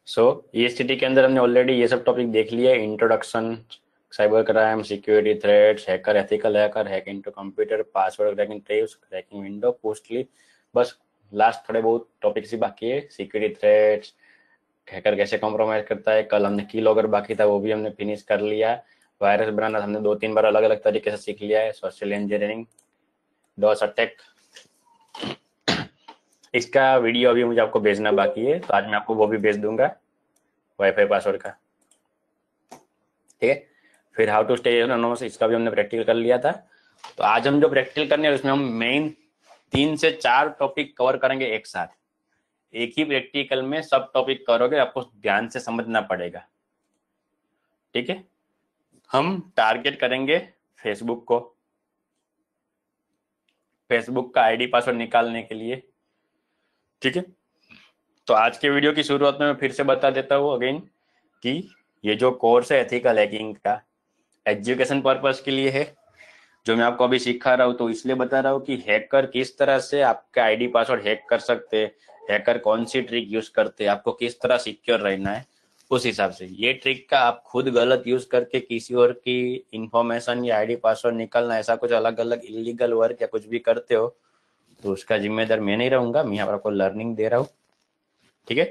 सो ये स्थिति के अंदर हमने ऑलरेडी ये सब टॉपिक देख लिया। Introduction, cyber crime, security threats, hacker, ethical hacker, hack into computer, password cracking tricks, cracking window, पोस्टली। बस लास्ट थोड़े बहुत टॉपिक ही बाकी है। सिक्योरिटी थ्रेट्स, हैकर कैसे कॉम्प्रोमाइज करता है, कल हमने की लॉगर बाकी था वो भी हमने फिनिश कर लिया। वायरस बनाना हमने 2-3 बार अलग अलग तरीके से सीख लिया है। सोशल इंजीनियरिंग, डॉस अटैक, इसका वीडियो अभी मुझे आपको भेजना बाकी है, तो आज मैं आपको वो भी भेज दूंगा, वाईफाई पासवर्ड का। ठीक है। फिर हाउ टू स्टे एनोनिमस, इसका भी हमने प्रैक्टिकल कर लिया था। तो आज हम जो प्रैक्टिकल करने हैं उसमें हम मेन 3 से 4 टॉपिक कवर करेंगे एक साथ। एक ही प्रैक्टिकल में सब टॉपिक करोगे, आपको ध्यान से समझना पड़ेगा। ठीक है। हम टारगेट करेंगे फेसबुक को, फेसबुक का आईडी पासवर्ड निकालने के लिए। ठीक है। तो आज के वीडियो की शुरुआत में मैं फिर से बता देता हूँ अगेन कि ये जो कोर्स है एथिकल हैकिंग का, एजुकेशन पर्पस के लिए है। जो मैं आपको अभी सिखा रहा हूँ तो इसलिए बता रहा हूँ कि हैकर किस तरह से आपका आईडी पासवर्ड हैक कर सकते हैं, हैकर कौन सी ट्रिक यूज करते हैं, आपको किस तरह सिक्योर रहना है उस हिसाब से। ये ट्रिक का आप खुद गलत यूज करके किसी और की इंफॉर्मेशन या आईडी पासवर्ड निकलना, ऐसा कुछ अलग अलग इलीगल वर्क या कुछ भी करते हो तो उसका जिम्मेदार मैं नहीं रहूंगा। मैं यहाँ पर आपको लर्निंग दे रहा हूँ। ठीक है।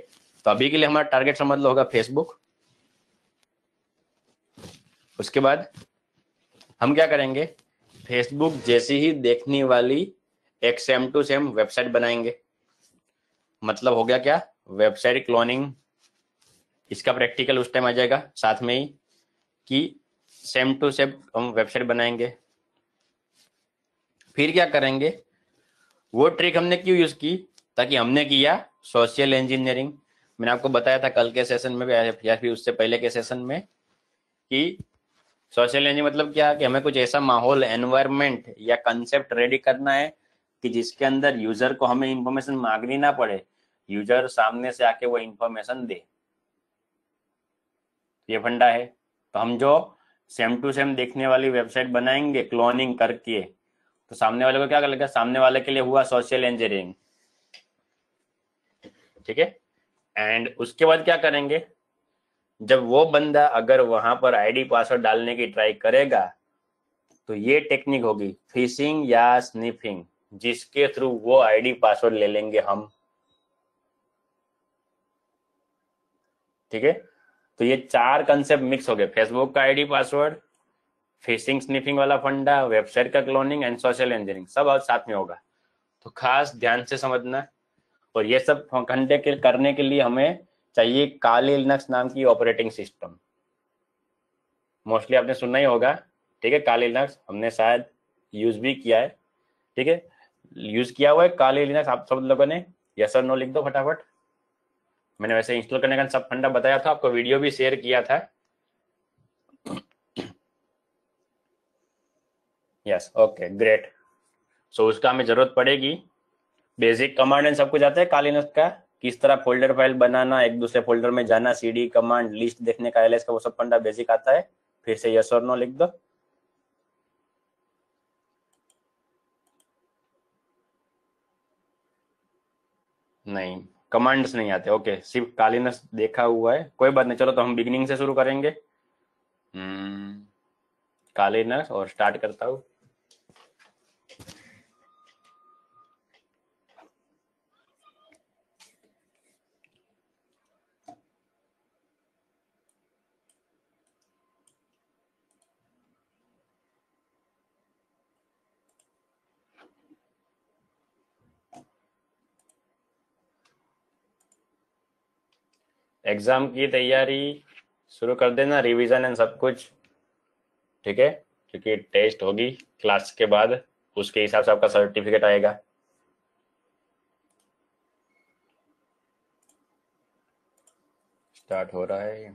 तो अभी के लिए हमारा टारगेट समझ लो होगा फेसबुक। उसके बाद हम क्या करेंगे, फेसबुक जैसी ही देखने वाली एक सेम टू सेम वेबसाइट बनाएंगे। मतलब हो गया क्या, वेबसाइट क्लोनिंग। इसका प्रैक्टिकल उस टाइम आ जाएगा साथ में ही कि सेम टू सेम हम वेबसाइट बनाएंगे। फिर क्या करेंगे, वो ट्रिक हमने क्यों यूज की, ताकि हमने किया सोशल इंजीनियरिंग। मैंने आपको बताया था कल के सेशन में या फिर उससे पहले के सेशन में कि सोशल इंजीनियरिंग मतलब क्या, कि हमें कुछ ऐसा माहौल, एनवायरनमेंट या कंसेप्ट रेडी करना है कि जिसके अंदर यूजर को हमें इंफॉर्मेशन मांगनी ना पड़े, यूजर सामने से आके वो इंफॉर्मेशन दे। ये फंडा है। तो हम जो सेम टू सेम देखने वाली वेबसाइट बनाएंगे क्लोनिंग करके, तो सामने वाले को क्या लगेगा, सामने वाले के लिए हुआ सोशल इंजीनियरिंग। ठीक है। एंड उसके बाद क्या करेंगे, जब वो बंदा अगर वहां पर आईडी पासवर्ड डालने की ट्राई करेगा तो ये टेक्निक होगी फिशिंग या स्निफिंग, जिसके थ्रू वो आईडी पासवर्ड ले लेंगे हम। ठीक है। तो ये 4 कंसेप्ट मिक्स हो गए, फेसबुक का आईडी पासवर्ड, फिशिंग स्निफिंग वाला फंडा, वेबसाइट का क्लोनिंग एंड सोशल इंजीनियरिंग, सब आज साथ में होगा। तो खास ध्यान से समझना। और ये सब घंटे के करने के लिए हमें चाहिए काली लिनक्स नाम की ऑपरेटिंग सिस्टम। मोस्टली आपने सुना ही होगा। ठीक है। काली लिनक्स हमने शायद यूज भी किया है। ठीक है। यूज किया हुआ है काली लिनक्स आप सब लोगों ने, यस और नो लिख दो फटाफट। मैंने वैसे इंस्टॉल करने का सब फंडा बताया था आपको, वीडियो भी शेयर किया था। Yes, okay, great. सो उसका हमें जरूरत पड़ेगी। बेसिक कमांड एंड सब कुछ आता है काली लिनक्स का, किस तरह फोल्डर फाइल बनाना, एक दूसरे फोल्डर में जाना, सीडी कमांड, लिस्ट देखने का, एलएस का, वो सब फंडा बेसिक आता है। फिर से यस और नो लिख दो। नहीं, कमांड्स नहीं आते। ओके, सिर्फ काली लिनक्स देखा हुआ है, कोई बात नहीं। चलो तो हम बिगिनिंग से शुरू करेंगे। काली लिनक्स और स्टार्ट करता हूँ। एग्जाम की तैयारी शुरू कर देना, रिवीजन एंड सब कुछ। ठीक है। क्योंकि टेस्ट होगी क्लास के बाद, उसके हिसाब से आपका सर्टिफिकेट आएगा। स्टार्ट हो रहा है।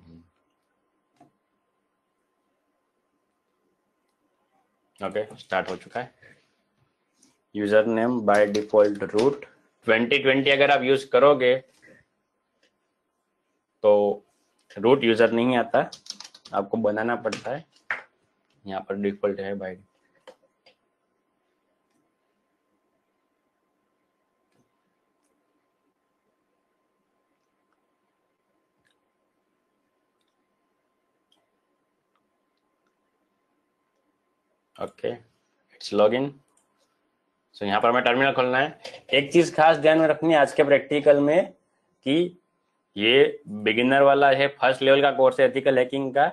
ओके, स्टार्ट हो चुका है। User name by default root 2020 अगर आप यूज करोगे तो रूट यूजर नहीं आता, आपको बनाना पड़ता है। यहाँ पर डिफॉल्ट है by. Okay, it's login. So यहाँ पर हमें टर्मिनल खोलना है। एक चीज खास ध्यान में रखनी है आज के प्रैक्टिकल में कि ये बिगिनर वाला है, फर्स्ट लेवल का कोर्स है एथिकल हैकिंग का,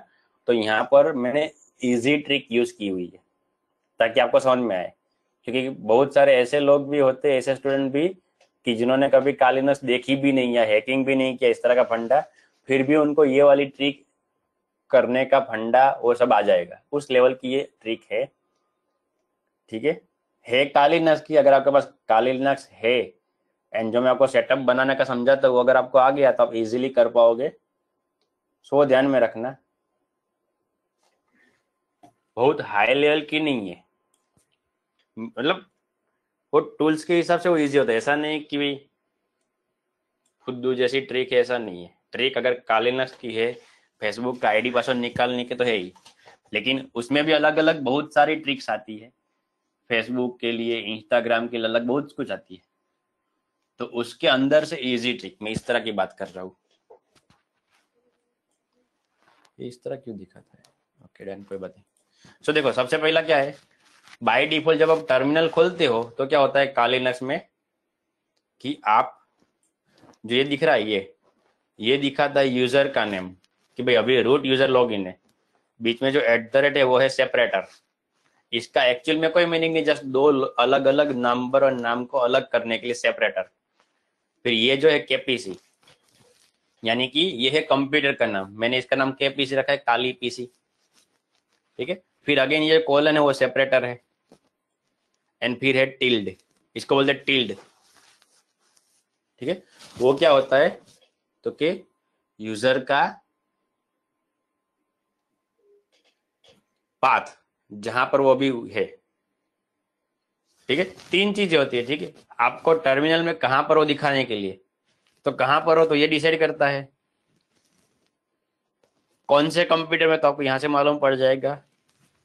तो यहाँ पर मैंने इजी ट्रिक यूज की हुई है ताकि आपको समझ में आए। क्योंकि बहुत सारे ऐसे लोग भी होते हैं, ऐसे स्टूडेंट भी, कि जिन्होंने कभी काली नस देखी भी नहीं या हैकिंग भी नहीं किया इस तरह का फंडा, फिर भी उनको ये वाली ट्रिक करने का फंडा वो सब आ जाएगा। उस लेवल की ये ट्रिक है, ठीक है काली नस की। अगर आपके पास काली नस है एंड जो मैं आपको सेटअप बनाने का समझाता हूँ अगर आपको आ गया तो आप इजीली कर पाओगे। सो ध्यान में रखना, बहुत हाई लेवल की नहीं है, मतलब वो टूल्स के हिसाब से वो इजी होता है। ऐसा नहीं कि भाई खुद जैसी ट्रिक है, ऐसा नहीं है। ट्रिक अगर काली नस की है, फेसबुक का आईडी पासवर्ड निकालने के तो है ही, लेकिन उसमें भी अलग अलग बहुत सारी ट्रिक्स आती है। फेसबुक के लिए, इंस्टाग्राम के लिए अलग बहुत कुछ आती है, तो उसके अंदर से इजी ट्रिक मैं इस तरह की बात कर रहा हूँ। इस तरह क्यों दिखाता है? ओके डन, कोई बात नहीं। सो देखो, सबसे पहला क्या है, बाय डिफॉल्ट जब आप टर्मिनल खोलते हो तो क्या होता है काली नस में कि आप जो ये दिख रहा है ये दिखाता है यूजर का नेम कि भाई अभी रूट यूजर लॉगिन है। बीच में जो @ है वो है सेपरेटर। इसका एक्चुअल में कोई मीनिंग नहीं, जस्ट दो अलग अलग नंबर और नाम को अलग करने के लिए सेपरेटर। फिर ये जो है केपीसी, यानी कि ये है कंप्यूटर का नाम, मैंने इसका नाम केपीसी रखा है, काली पीसी, ठीक है। फिर अगेन ये कॉलन है वो सेपरेटर है, एंड फिर है टिल्ड, इसको बोलते हैं टिल्ड, ठीक है। वो क्या होता है तो कि यूजर का पाथ जहां पर वो भी है, ठीक है। तीन चीजें होती है, ठीक है। आपको टर्मिनल में कहां पर हो दिखाने के लिए, तो कहां पर हो तो ये डिसाइड करता है। कौन से कंप्यूटर में तो आपको यहां से मालूम पड़ जाएगा,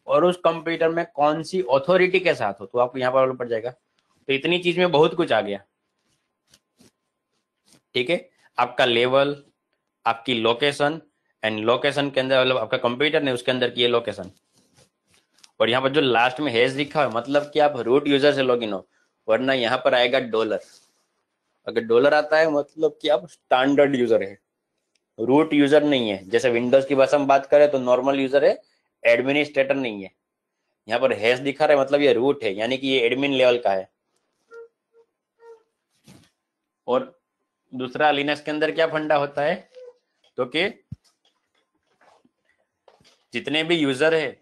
और उस कंप्यूटर में कौन सी अथॉरिटी के साथ हो तो आपको यहाँ पर मालूम पड़ जाएगा। तो इतनी चीज में बहुत कुछ आ गया, ठीक है। आपका लेवल, आपकी लोकेशन, एंड लोकेशन के अंदर मतलब आपका कंप्यूटर ने उसके अंदर की ये लोकेशन, और यहाँ पर जो लास्ट में हैश लिखा है मतलब कि आप रूट यूजर से लॉगिन हो, वरना यहाँ पर आएगा डॉलर। अगर डॉलर आता है मतलब कि आप स्टैंडर्ड यूजर है, रूट यूजर नहीं है। जैसे विंडोज की भाषा में बात करें तो नॉर्मल यूजर है, एडमिनिस्ट्रेटर नहीं है। यहाँ पर हैश दिखा रहा है मतलब ये रूट है, यानी कि ये एडमिन लेवल का है। और दूसरा लिनक्स के अंदर क्या फंडा होता है तो कि जितने भी यूजर है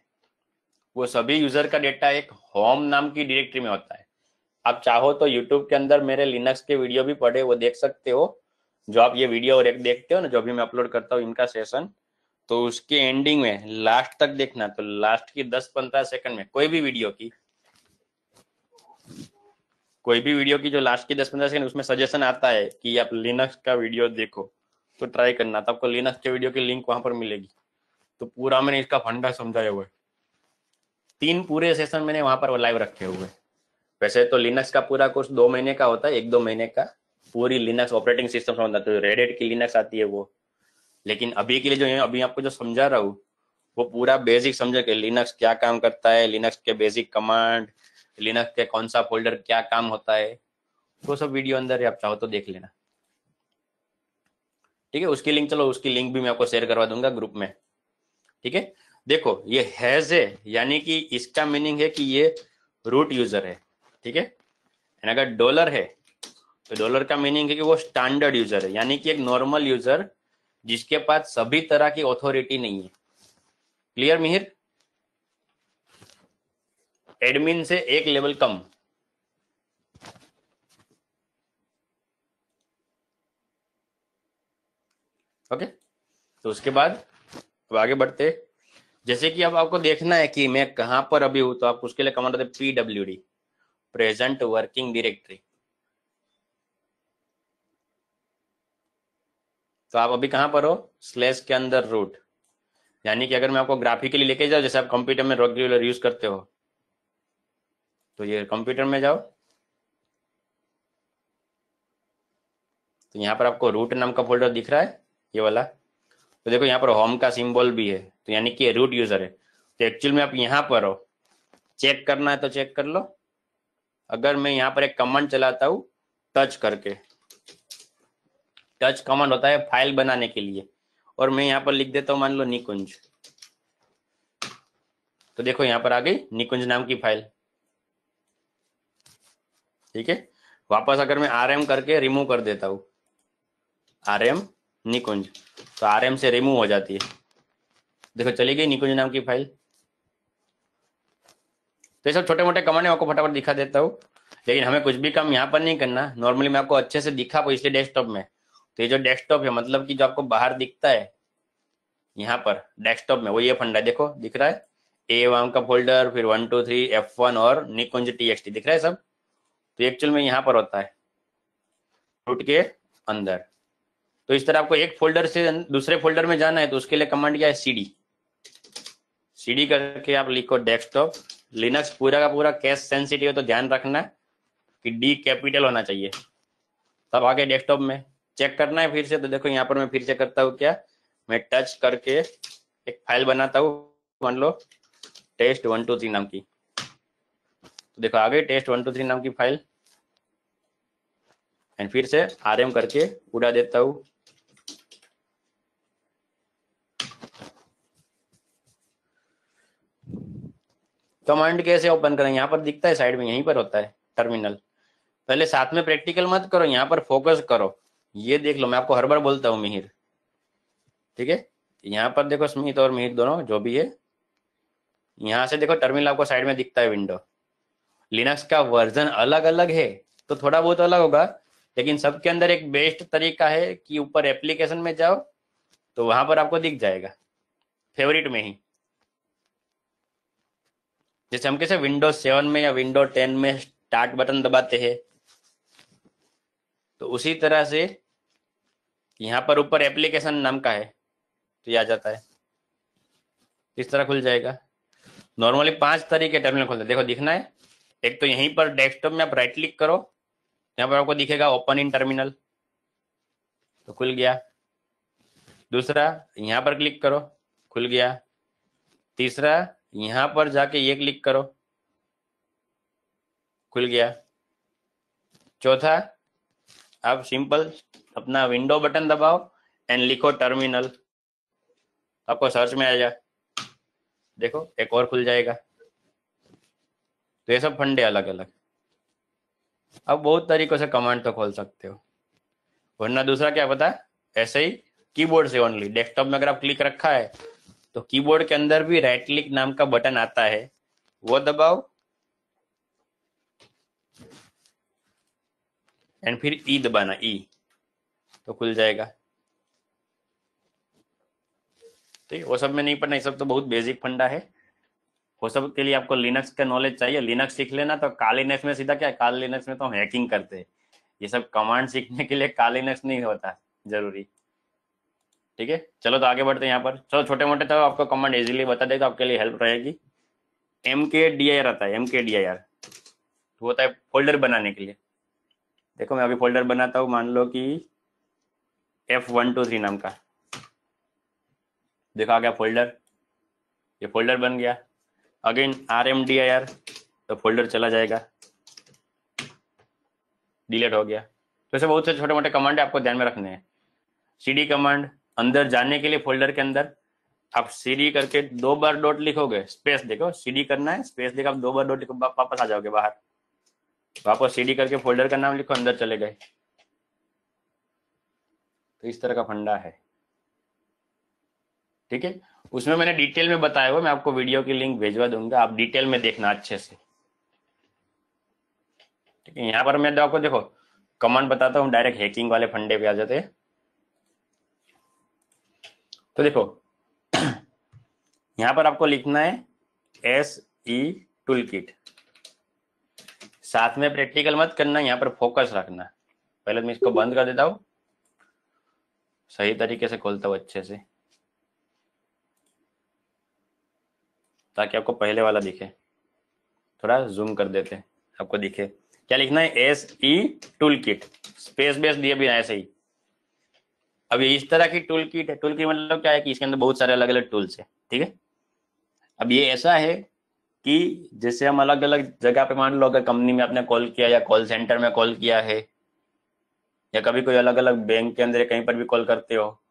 वो सभी यूजर का डेटा एक होम नाम की डायरेक्टरी में होता है। आप चाहो तो यूट्यूब के अंदर मेरे लिनक्स के वीडियो भी पड़े, वो देख सकते हो। जो आप ये वीडियो और एक देखते हो ना, जो भी मैं अपलोड करता हूँ इनका सेशन, तो उसके एंडिंग में लास्ट तक देखना। तो लास्ट की 10-15 सेकंड में कोई भी वीडियो की जो लास्ट की 10-15 सेकंड उसमें सजेशन आता है कि आप लिनक्स का वीडियो देखो, तो ट्राई करना, तो आपको लिनक्स के वीडियो की लिंक वहां पर मिलेगी। तो पूरा मैंने इसका फंडा समझाया हुआ है, 3 पूरे सेशन मैंने वहां पर लाइव रखे हुए। वैसे तो लिनक्स का पूरा कोर्स 2 महीने का होता है, 1-2 महीने का, पूरी लिनक्स ऑपरेटिंग सिस्टम समझना। तो रेड हैट की लिनक्स आती है वो, लेकिन अभी के लिए जो अभी आपको जो समझा रहा हूँ वो पूरा बेसिक समझे कि लिनक्स क्या काम करता है, लिनक्स के बेसिक कमांड, लिनक्स के कौन सा फोल्डर क्या काम होता है, वो सब वीडियो अंदर है, आप चाहो तो देख लेना, ठीक है। उसकी लिंक, चलो उसकी लिंक भी मैं आपको शेयर करवा दूंगा ग्रुप में, ठीक है। देखो ये हैज है, यानी कि इसका मीनिंग है कि ये रूट यूजर है, ठीक है। अगर डॉलर है तो डॉलर का मीनिंग है कि वो स्टैंडर्ड यूजर है, यानी कि एक नॉर्मल यूजर जिसके पास सभी तरह की अथॉरिटी नहीं है। क्लियर मिहिर? एडमिन से एक लेवल कम, ओके। तो उसके बाद अब आगे बढ़ते, जैसे कि अब आपको देखना है कि मैं कहां पर अभी हूं, तो आप उसके लिए कमांड होता है PWD, प्रेजेंट वर्किंग डायरेक्टरी। तो आप अभी कहां पर हो, स्लैश के अंदर रूट, यानी कि अगर मैं आपको ग्राफिकली लेके जाऊं, जैसे आप कंप्यूटर में रेगुलर यूज करते हो, तो ये कंप्यूटर में जाओ, तो यहाँ पर आपको रूट नाम का फोल्डर दिख रहा है ये वाला। तो देखो यहाँ पर होम का सिंबल भी है, तो यानी कि रूट यूजर है। तो एक्चुअल में आप यहाँ पर हो, चेक करना है तो चेक कर लो। अगर मैं यहाँ पर एक कमांड चलाता हूँ टच करके, टच कमांड होता है फाइल बनाने के लिए, और मैं यहाँ पर लिख देता हूँ मान लो निकुंज, तो देखो यहाँ पर आ गई निकुंज नाम की फाइल। ठीक है, वापस अगर मैं आरएम करके रिमूव कर देता हूँ, आरएम निकुंज, तो आरएम से रिमूव हो जाती है। देखो चली गई निकुंज नाम की फाइल। तो ये सब छोटे मोटे कमांड आपको फटाफट दिखा देता हूँ, लेकिन हमें कुछ भी काम यहाँ पर नहीं करना। नॉर्मली मैं आपको अच्छे से दिखा पाऊँ इसलिए डेस्कटॉप में। तो ये जो डेस्कटॉप है मतलब कि जो आपको बाहर दिखता है यहाँ पर डेस्कटॉप में, वो ये फंडा देखो दिख रहा है, A1 का फोल्डर, फिर 1 2 3 F1 और निकुंज TXT दिख रहा है सब। तो एक्चुअल में यहाँ पर होता है रूट के अंदर। तो इस तरह आपको एक फोल्डर से दूसरे फोल्डर में जाना है तो उसके लिए कमांड क्या है, CD। CD करके आप लिखो डेस्कटॉप। लिनक्स पूरा का पूरा कैश सेंसिटिव है तो ध्यान रखना कि D कैपिटल होना चाहिए। तब आगे डेस्कटॉप में चेक करना है फिर से। तो देखो यहाँ पर मैं फिर से करता हूँ क्या, मैं टच करके एक फाइल बनाता हूँ, मान लो test123 नाम की। तो देखो आ गई test123 नाम की फाइल, एंड फिर से आरएम करके उड़ा देता हूँ। कमांड कैसे ओपन करें, यहाँ पर दिखता है साइड में, यहीं पर होता है टर्मिनल। पहले साथ में प्रैक्टिकल मत करो, यहाँ पर फोकस करो। ये देख लो, मैं आपको हर बार बोलता हूँ मिहिर, ठीक है। यहाँ पर देखो स्मित और मिहिर दोनों जो भी है, यहाँ से देखो टर्मिनल आपको साइड में दिखता है विंडो। लिनक्स का वर्जन अलग अलग है तो थोड़ा बहुत अलग होगा, लेकिन सबके अंदर एक बेस्ट तरीका है कि ऊपर एप्लीकेशन में जाओ तो वहां पर आपको दिख जाएगा फेवरेट में ही। जैसे हम कैसे विंडोज 7 में या विंडोज 10 में स्टार्ट बटन दबाते हैं, तो उसी तरह से यहाँ पर ऊपर एप्लीकेशन नाम का है तो ये आ जाता है, इस तरह खुल जाएगा। नॉर्मली 5 तरीके टर्मिनल खोलते हैं, देखो दिखना है। एक तो यहीं पर डेस्कटॉप में आप राइट क्लिक करो, यहाँ पर आपको दिखेगा ओपन इन टर्मिनल, तो खुल गया। दूसरा यहाँ पर क्लिक करो, खुल गया। तीसरा यहाँ पर जाके ये क्लिक करो, खुल गया। चौथा आप सिंपल अपना विंडो बटन दबाओ एंड लिखो टर्मिनल, आपको सर्च में आ जाए, देखो एक और खुल जाएगा। तो ये सब फंडे अलग अलग। अब बहुत तरीकों से कमांड तो खोल सकते हो, वरना दूसरा क्या पता है, ऐसे ही कीबोर्ड से ओनली। डेस्कटॉप में अगर आप क्लिक रखा है तो कीबोर्ड के अंदर भी राइट क्लिक नाम का बटन आता है, वो दबाओ एंड फिर ई दबाना, ई, तो खुल जाएगा। ठीक है, वो सब में नहीं पढ़ना, ये सब तो बहुत बेसिक फंडा है। वो सब के लिए आपको लिनक्स का नॉलेज चाहिए, लिनक्स सीख लेना तो काली लिनक्स में सीधा क्या है, काली लिनक्स में तो हम हैकिंग करते हैं। ये सब कमांड सीखने के लिए काली लिनक्स नहीं होता जरूरी। ठीक है, चलो तो आगे बढ़ते हैं। यहाँ पर चलो छोटे मोटे तो आपको कमांड इजीली बता दे तो आपके लिए हेल्प रहेगी। MKDIR आता है, MKDIR वो होता है फोल्डर बनाने के लिए। देखो मैं अभी फोल्डर बनाता हूँ, मान लो कि F123 नाम का, देखो आ गया फोल्डर, ये फोल्डर बन गया। अगेन RMDIR, तो फोल्डर चला जाएगा, डिलीट हो गया। तो ऐसे बहुत से छोटे मोटे कमांड आपको ध्यान में रखने हैं। CD कमांड, अंदर जाने के लिए फोल्डर के अंदर आप CD करके 2 बार डॉट लिखोगे, स्पेस देखो CD करना है, स्पेस देखो, आप 2 बार डॉट लिखो, वापस आ जाओगे बाहर, वापस CD करके फोल्डर का नाम लिखो, अंदर चले गए। तो इस तरह का फंडा है। ठीक है, उसमें मैंने डिटेल में बताया हुआ, मैं आपको वीडियो की लिंक भेजवा दूंगा, आप डिटेल में देखना अच्छे से। ठीक है, यहाँ पर मैं आपको देखो कमांड बताता हूँ, डायरेक्ट हैकिंग वाले फंडे पे आ जाते हैं। तो देखो यहाँ पर आपको लिखना है SE टूलकिट, साथ में प्रैक्टिकल मत करना, यहाँ पर फोकस रखना। पहले मैं इसको बंद कर देता हूँ, सही तरीके से खोलता हूँ अच्छे से, ताकि आपको पहले वाला दिखे। थोड़ा जूम कर देते हैं, आपको दिखे क्या लिखना है, SE टूलकिट, स्पेस बेस दिए भी ऐसे ही। अब ये इस तरह की टूल किट है, टूल किट मतलब क्या है कि इसके अंदर बहुत सारे अलग अलग टूल्स है। ठीक है, अब ये ऐसा है कि जैसे हम अलग अलग जगह पे, मान लो अगर कंपनी में आपने कॉल किया या कॉल सेंटर में कॉल किया है, या कभी कोई अलग अलग बैंक के अंदर कहीं पर भी कॉल करते हो,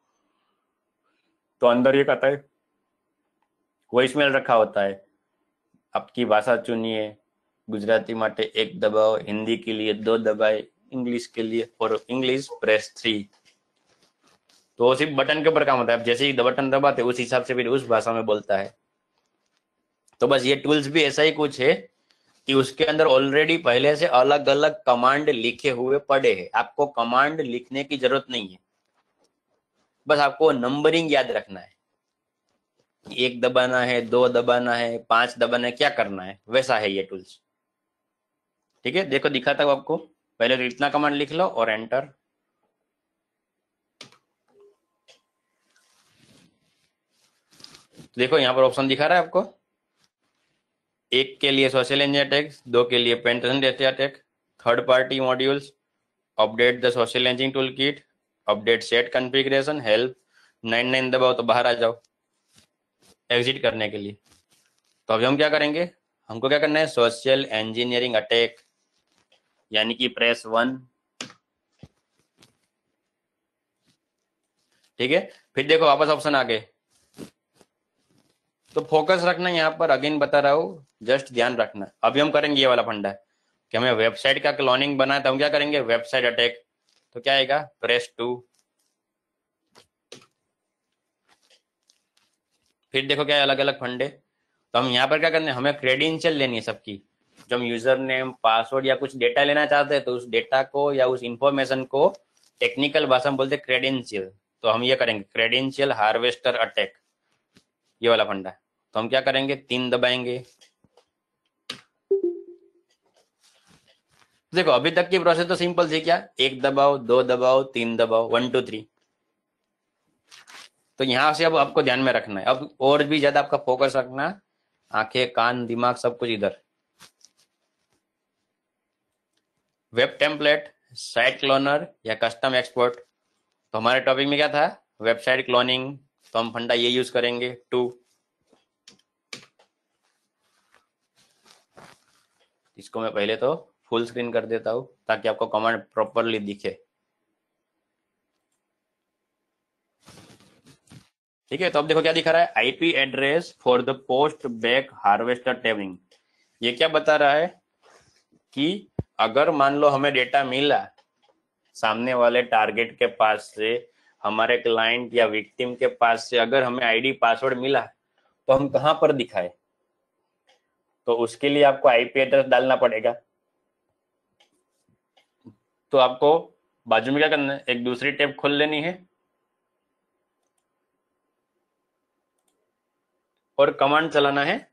तो अंदर ये कहता है वॉइसमेल रखा होता है, आपकी भाषा चुनिए, गुजराती माटे 1 दबाओ, हिंदी के लिए 2 दबाए, इंग्लिश के लिए और इंग्लिश प्रेस 3। तो सिर्फ बटन के ऊपर काम होता है, आप जैसे ही बटन दबाते उस हिसाब से फिर उस भाषा में बोलता है। तो बस ये टूल्स भी ऐसा ही कुछ है कि उसके अंदर ऑलरेडी पहले से अलग अलग कमांड लिखे हुए पड़े हैं, आपको कमांड लिखने की जरूरत नहीं है, बस आपको नंबरिंग याद रखना है, 1 दबाना है, 2 दबाना है, 5 दबाना है, क्या करना है, वैसा है ये टूल्स। ठीक है, देखो दिखाता हूँ आपको। पहले तो इतना कमांड लिख लो और एंटर। देखो यहाँ पर ऑप्शन दिखा रहा है आपको, 1 के लिए सोशल इंजीनियर अटैक, 2 के लिए penetration data attack, third party modules, update the social engineering tool kit, update set configuration, help. 99 दबाओ तो बाहर आ जाओ एग्जिट करने के लिए। तो अभी हम क्या करेंगे, हमको क्या करना है, सोशल इंजीनियरिंग अटैक, यानी कि प्रेस 1। ठीक है, फिर देखो वापस ऑप्शन आ गए, तो फोकस रखना यहाँ पर, अगेन बता रहा हूँ, जस्ट ध्यान रखना। अभी हम करेंगे ये वाला फंडा कि हमें वेबसाइट का क्लोनिंग बनाना है, तो हम क्या करेंगे, वेबसाइट अटैक। तो क्या आएगा, प्रेस 2। फिर देखो क्या अलग अलग फंडे। तो हम यहाँ पर क्या करने, हमें क्रेडेंशियल लेनी है सबकी, जब हम यूजर नेम पासवर्ड या कुछ डेटा लेना चाहते हैं, तो उस डेटा को या उस इंफॉर्मेशन को टेक्निकल भाषा में बोलते हैं क्रेडेंशियल। तो हम ये करेंगे क्रेडेंशियल हार्वेस्टर अटैक, ये वाला फंडा। तो हम क्या करेंगे, 3 दबाएंगे। देखो अभी तक की प्रोसेस तो सिंपल थी, क्या 1 दबाओ, 2 दबाओ, 3 दबाओ, 1 2 3। तो यहां से अब आपको ध्यान में रखना है, अब और भी ज्यादा आपका फोकस रखना, आंखें कान दिमाग सब कुछ इधर। वेब टेम्पलेट, साइट क्लोनर या कस्टम एक्सपोर्ट। तो हमारे टॉपिक में क्या था, वेबसाइट क्लोनिंग, तो हम फंडा ये यूज करेंगे 2। इसको मैं पहले तो फुल स्क्रीन कर देता हूं ताकि आपको कमांड प्रॉपरली दिखे। ठीक है, तो अब देखो क्या दिखा रहा है, IP address for the post back harvester टेबिंग। ये क्या बता रहा है कि अगर मान लो हमें डेटा मिला सामने वाले टारगेट के पास से, हमारे क्लाइंट या विक्टिम के पास से, अगर हमें आईडी पासवर्ड मिला तो हम कहां पर दिखाए, तो उसके लिए आपको आईपी एड्रेस डालना पड़ेगा। तो आपको बाजू में क्या करना है, एक दूसरी टैब खोल लेनी है और कमांड चलाना है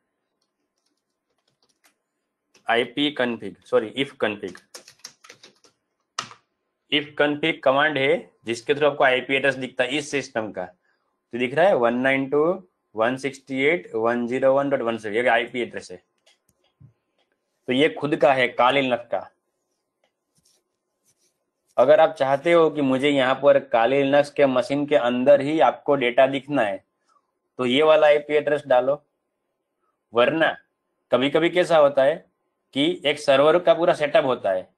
IP config, sorry if config. If config command है जिसके थ्रू आपको आईपी एड्रेस दिखता है इस सिस्टम का। तो दिख रहा है 192.168.101.16, ये आईपी एड्रेस है। तो ये खुद का है, काली लिनक्स का। अगर आप चाहते हो कि मुझे यहाँ पर काली लिनक्स के मशीन के अंदर ही आपको डेटा दिखना है, तो ये वाला आईपी एड्रेस डालो। वरना कभी कभी कैसा होता है कि एक सर्वर का पूरा सेटअप होता है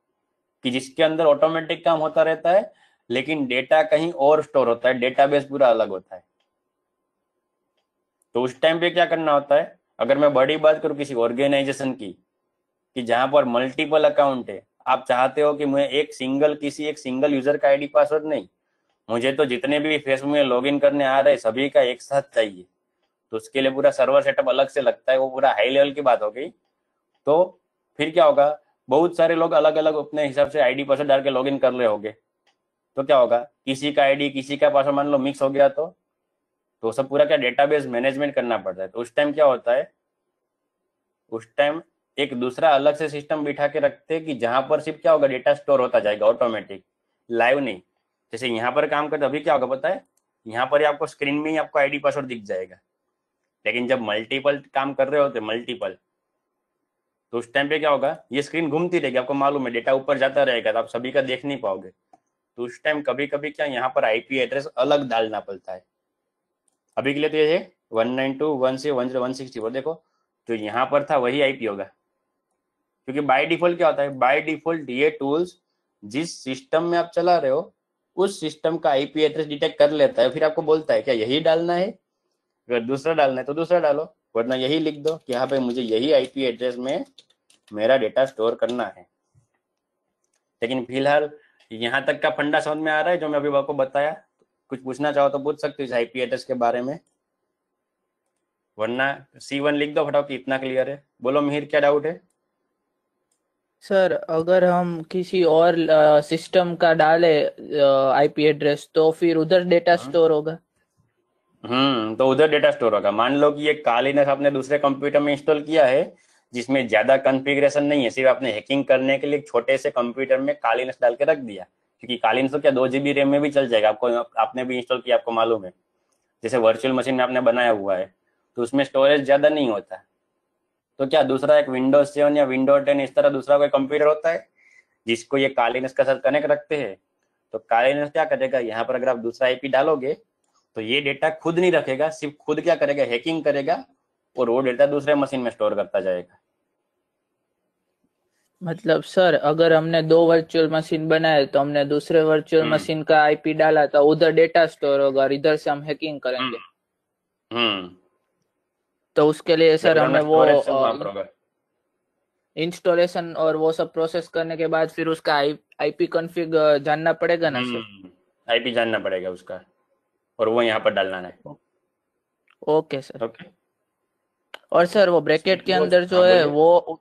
कि जिसके अंदर ऑटोमेटिक काम होता रहता है, लेकिन डेटा कहीं और स्टोर होता है, डेटाबेस पूरा अलग होता है। तो उस टाइम पे क्या करना होता है, अगर मैं बड़ी बात करूं किसी ऑर्गेनाइजेशन की, कि जहां पर मल्टीपल अकाउंट है, आप चाहते हो कि मैं एक सिंगल यूजर का आईडी पासवर्ड नहीं, मुझे तो जितने भी फेसबुक में लॉगिन करने आ रहे हैं सभी का एक साथ चाहिए, तो उसके लिए पूरा सर्वर सेटअप अलग से लगता है, वो पूरा हाई लेवल की बात हो गई। तो फिर क्या होगा, बहुत सारे लोग अलग अलग अपने हिसाब से आईडी पासवर्ड डाल के लॉगिन कर रहे होंगे, तो क्या होगा, किसी का आईडी किसी का पासवर्ड मान लो मिक्स हो गया, तो सब पूरा क्या डेटाबेस मैनेजमेंट करना पड़ता है। तो उस टाइम क्या होता है, उस टाइम एक दूसरा अलग से सिस्टम बिठा के रखते हैं कि जहां पर सिर्फ क्या होगा, डेटा स्टोर होता जाएगा ऑटोमेटिक, लाइव नहीं। जैसे यहाँ पर काम करते अभी क्या होगा पता है, यहाँ पर ही आपको स्क्रीन में ही आपको आईडी पासवर्ड दिख जाएगा, लेकिन जब मल्टीपल काम कर रहे होते मल्टीपल, तो उस टाइम पे क्या होगा, ये स्क्रीन घूमती रहेगी, आपको मालूम है डेटा ऊपर जाता रहेगा, तो आप सभी का देख नहीं पाओगे। तो उस टाइम कभी कभी क्या यहाँ पर आईपी एड्रेस अलग डालना पड़ता है। अभी के लिए तो ये है 192.168.101.160, देखो जो यहाँ पर था वही आईपी होगा, क्योंकि बाय डिफॉल्ट क्या होता है, बाय डिफॉल्ट ये टूल्स जिस सिस्टम में आप चला रहे हो उस सिस्टम का आईपी एड्रेस डिटेक्ट कर लेता है, फिर आपको बोलता है क्या यही डालना है, अगर दूसरा डालना है तो दूसरा डालो, वरना यही लिख दो कि हाँ भाई मुझे यही आईपी एड्रेस में मेरा डेटा स्टोर करना है। लेकिन फिलहाल यहाँ तक का फंडा समझ में आ रहा है जो मैं अभी आपको बताया? कुछ पूछना चाहो तो पूछ सकते हो इस आईपी एड्रेस के बारे में, वरना C1 लिख दो फटाफट, इतना क्लियर है। बोलो मिहिर, क्या डाउट है? सर अगर हम किसी और सिस्टम का डाले आईपी एड्रेस तो फिर उधर डेटा स्टोर होगा। तो उधर डेटा स्टोर होगा। मान लो कि ये कालीनस आपने दूसरे कंप्यूटर में इंस्टॉल किया है जिसमें ज्यादा कॉन्फ़िगरेशन नहीं है, सिर्फ आपने हैकिंग करने के लिए एक छोटे से कंप्यूटर में कालीनस डाल के रख दिया, क्योंकि कालीनस तो क्या 2 GB रैम में भी चल जाएगा, आपको आपने भी इंस्टॉल किया, आपको मालूम है। जैसे वर्चुअल मशीन में आपने बनाया हुआ है तो उसमें स्टोरेज ज्यादा नहीं होता, तो क्या दूसरा एक विंडोज 7 या विंडोज 10 इस तरह दूसरा कोई कंप्यूटर होता है जिसको ये कालीनस के साथ कनेक्ट रखते हैं, तो कालीनस क्या करेगा, यहाँ पर अगर आप दूसरा आईपी डालोगे तो ये डेटा खुद नहीं रखेगा, सिर्फ खुद क्या करेगा, हैकिंग करेगा और वो डेटा दूसरे मशीन में स्टोर करता जाएगा। मतलब सर अगर हमने दो वर्चुअल मशीन बनाए तो हमने दूसरे वर्चुअल हम्म मशीन का आईपी डाला तो उधर डेटा स्टोर होगा और इधर से हम हैकिंग हम्म करेंगे। हम्म तो उसके लिए सर बैकग्राउंड में हमें वो स्टोरेज सब वहां पर होगा। इंस्टॉलेशन और वो सब प्रोसेस करने के बाद फिर उसका आईपी कॉन्फ़िग जानना पड़ेगा ना सर। आईपी जानना पड़ेगा उसका और वो यहाँ पर डालना है। Okay sir. ओके। और सर वो ब्रैकेट स्मिथ के बोल, अंदर जो हाँ है बोलिए। वो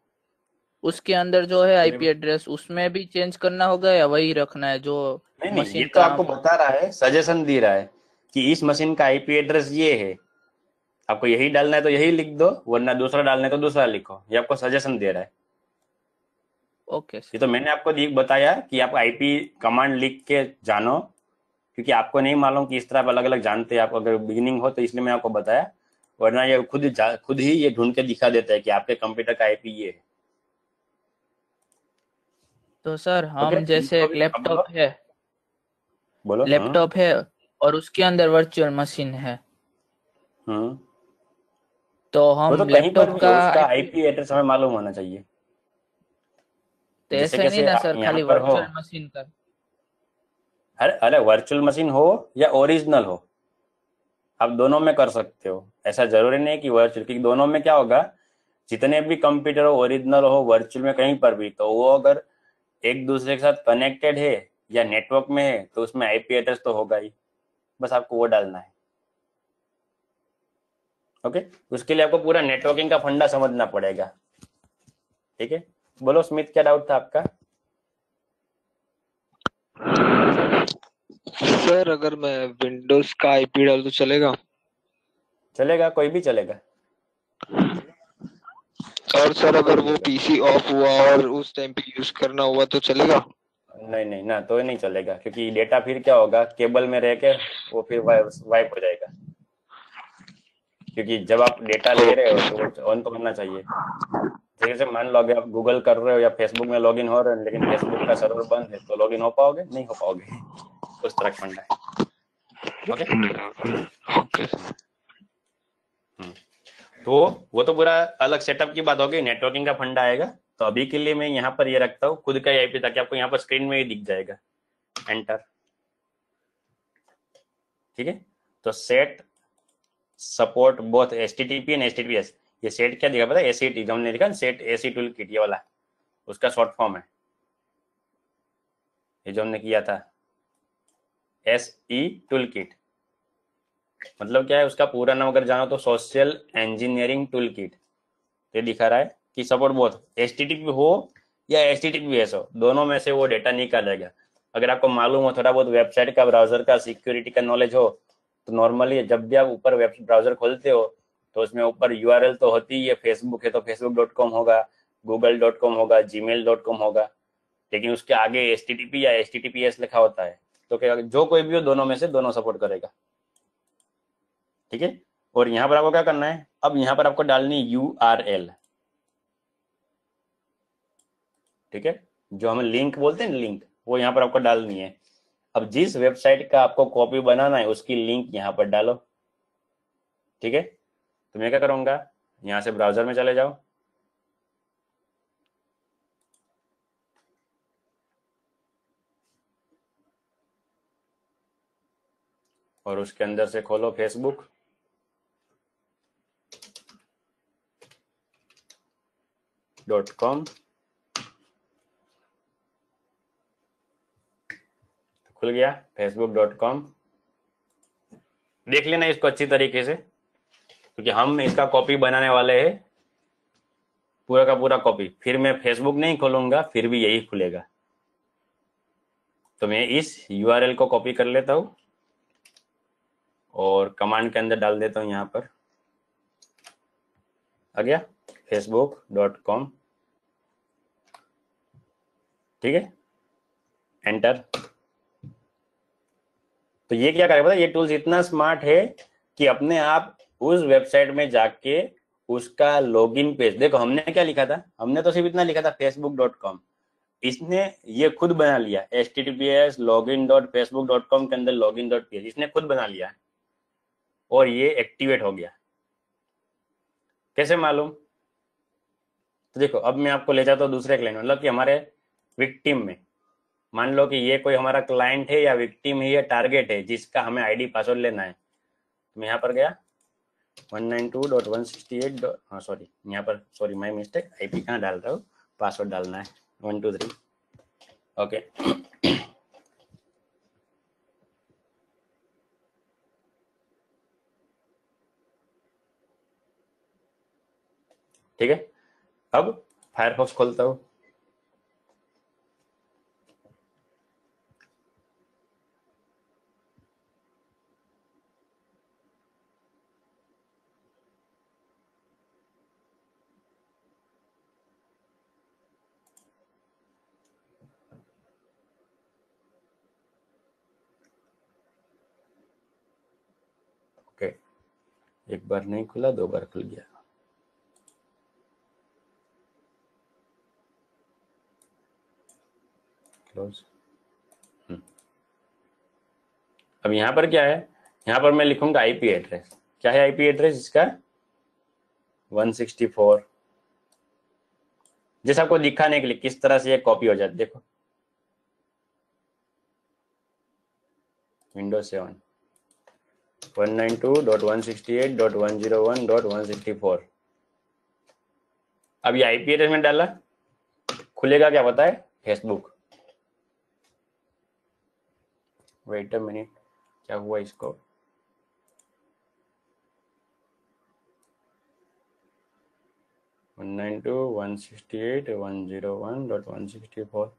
उसके अंदर जो है बोलिए आईपी बोलिए। एड्रेस उसमें भी चेंज करना होगा या वही रखना है जो नहीं नहीं, ये मशीन तो का आपको हम। बता रहा है, सजेशन दे रहा है कि इस मशीन का आईपी एड्रेस ये है, आपको यही डालना है तो यही लिख दो, वरना दूसरा डालना है तो दूसरा लिखो, ये आपको सजेशन दे रहा है। ओके ये सर। तो मैंने आपको बताया कि आप आईपी कमांड लिख के जानो, क्योंकि आपको नहीं मालूम कि इस तरह आप अलग अलग जानते हैं, आप अगर बिगिनिंग हो तो इसलिए मैं आपको बताया, वरना ये खुद ही ये ढूंढ के दिखा देता है कि आपके कंप्यूटर का आईपी ये है। तो सर ओके, हम जैसे एक अब बोलो। बोलो हाँ। लैपटॉप है और उसके अंदर वर्चुअल मशीन है हम्म तो वो तो हम कहीं पर लैपटॉप भी का हो, उसका आईपी। आईपी एड्रेस हमें मालूम होना चाहिए। तो जैसे ऐसा नहीं कैसे ना आप सर यहाँ खाली पर हो, वर्चुअल मशीन का। अरे अरे वर्चुअल मशीन हो या ओरिजिनल हो, आप दोनों में कर सकते हो, ऐसा जरूरी नहीं कि वर्चुअल, क्योंकि दोनों में क्या होगा, जितने भी कंप्यूटर हो, ओरिजिनल हो वर्चुअल में कहीं पर भी, तो वो अगर एक दूसरे के साथ कनेक्टेड है या नेटवर्क में है तो उसमें आईपी एड्रेस तो होगा ही, बस आपको वो डालना है। ओके, उसके लिए आपको पूरा नेटवर्किंग का फंडा समझना पड़ेगा। ठीक है, बोलो स्मिथ, क्या डाउट था आपका? सर अगर मैं विंडोज का आईपी डाल तो चलेगा? चलेगा, कोई भी चलेगा, और सर कोई अगर भी वो चलेगा। पीसी ऑफ हुआ और उस टाइम पे यूज करना हुआ तो चलेगा? नहीं नहीं ना, तो नहीं चलेगा, क्योंकि डेटा फिर क्या होगा, केबल में रह के वो फिर वाइप हो जाएगा, क्योंकि जब आप डेटा ले रहे ओके हो तो वो सर। ऑन तो करना चाहिए। जैसे मान लो अगर आप गूगल कर रहे हो या फेसबुक में लॉगिन हो रहे हो, लेकिन फेसबुक का सर्वर बंद है, तो लॉगिन हो पाओगे? नहीं हो पाओगे। उस तरह का फंडा है। ओके। Okay sir. तो वो तो पूरा अलग सेटअप की बात होगी, नेटवर्किंग का फंडा आएगा। तो अभी के लिए मैं यहाँ पर ये रखता हूँ खुद का आईपी, ताकि आपको यहाँ पर स्क्रीन में ही दिख जाएगा, एंटर। ठीक है, तो set support both HTTP and HTTPS. ये सेट क्या दिखा पता है, एसीटी, जो हमने लिखा सेट एसी टूल किट, ये वाला उसका शॉर्ट फॉर्म है, ये जो हमने किया था एस ई टूल किट। मतलब क्या है उसका पूरा नाम अगर जानो तो सोशल इंजीनियरिंग टूल किट। ये दिखा रहा है कि सपोर्ट बोथ एचटीटीपी हो या एचटीटीपीएस हो, दोनों में से वो डेटा निकालेगा। अगर आपको मालूम हो थोड़ा बहुत वेबसाइट का, ब्राउजर का, सिक्योरिटी का नॉलेज हो, तो नॉर्मली जब भी आप ऊपर वेब ब्राउजर खोलते हो तो उसमें ऊपर यूआरएल तो होती ही है, फेसबुक है तो facebook.com होगा, google.com होगा, gmail.com होगा, लेकिन उसके आगे एचटीटीपी या एचटीटीपीएस लिखा होता है। तो क्या, जो कोई भी हो दोनों में से दोनों सपोर्ट करेगा। ठीक है, और यहाँ पर आपको क्या करना है, अब यहाँ पर आपको डालनी यूआरएल। ठीक है, जो हम लिंक बोलते हैं ना, लिंक, वो यहाँ पर आपको डालनी है। अब जिस वेबसाइट का आपको कॉपी बनाना है उसकी लिंक यहाँ पर डालो। ठीक है, तो मैं क्या करूंगा, यहाँ से ब्राउजर में चले जाओ, और उसके अंदर से खोलो फेसबुक, .com, खुल गया facebook.com। देख लेना इसको अच्छी तरीके से, क्योंकि हम इसका कॉपी बनाने वाले हैं, पूरा का पूरा कॉपी। फिर मैं फेसबुक नहीं खोलूंगा, फिर भी यही खुलेगा। तो मैं इस URL को कॉपी कर लेता हूँ और कमांड के अंदर डाल देता हूँ। यहाँ पर आ गया facebook.com, ठीक है, एंटर। तो ये क्या करेगा पता है, ये टूल्स इतना स्मार्ट है कि अपने आप उस वेबसाइट में जाके उसका लॉगिन पेज, देखो हमने क्या लिखा था, हमने तो सिर्फ इतना लिखा था facebook.com, इसने ये खुद बना लिया https login.facebook.com के अंदर login.ph इसने खुद बना लिया और ये एक्टिवेट हो गया। कैसे मालूम? तो देखो अब मैं आपको ले जाता हूँ दूसरे क्लाइंट, मतलब कि हमारे विक्टिम में। मान लो कि ये कोई हमारा क्लाइंट है या विक्टिम है या टारगेट है जिसका हमें आईडी पासवर्ड लेना है। तो मैं यहाँ पर गया 192.168. हाँ सॉरी, यहाँ पर सॉरी माय मिस्टेक, आईपी कहाँ डाल रहा हूँ, पासवर्ड डालना है 123। ओके ठीक है, अब फायरफॉक्स खोलता हूँ। ओके, एक बार नहीं खुला, 2 बार खुल गया। क्लोज। अब यहाँ पर क्या है, यहाँ पर मैं लिखूंगा आईपी एड्रेस। क्या है आईपी एड्रेस इसका? 164। जैसे आपको दिखाने के लिए किस तरह से ये कॉपी हो जाती, देखो विंडोज 7 192.168.101.164। अब ये आईपी एड्रेस में डाला, खुलेगा क्या पता है? फेसबुक। वेट अ मिनट, क्या हुआ इसको? वन 192.168.101.164।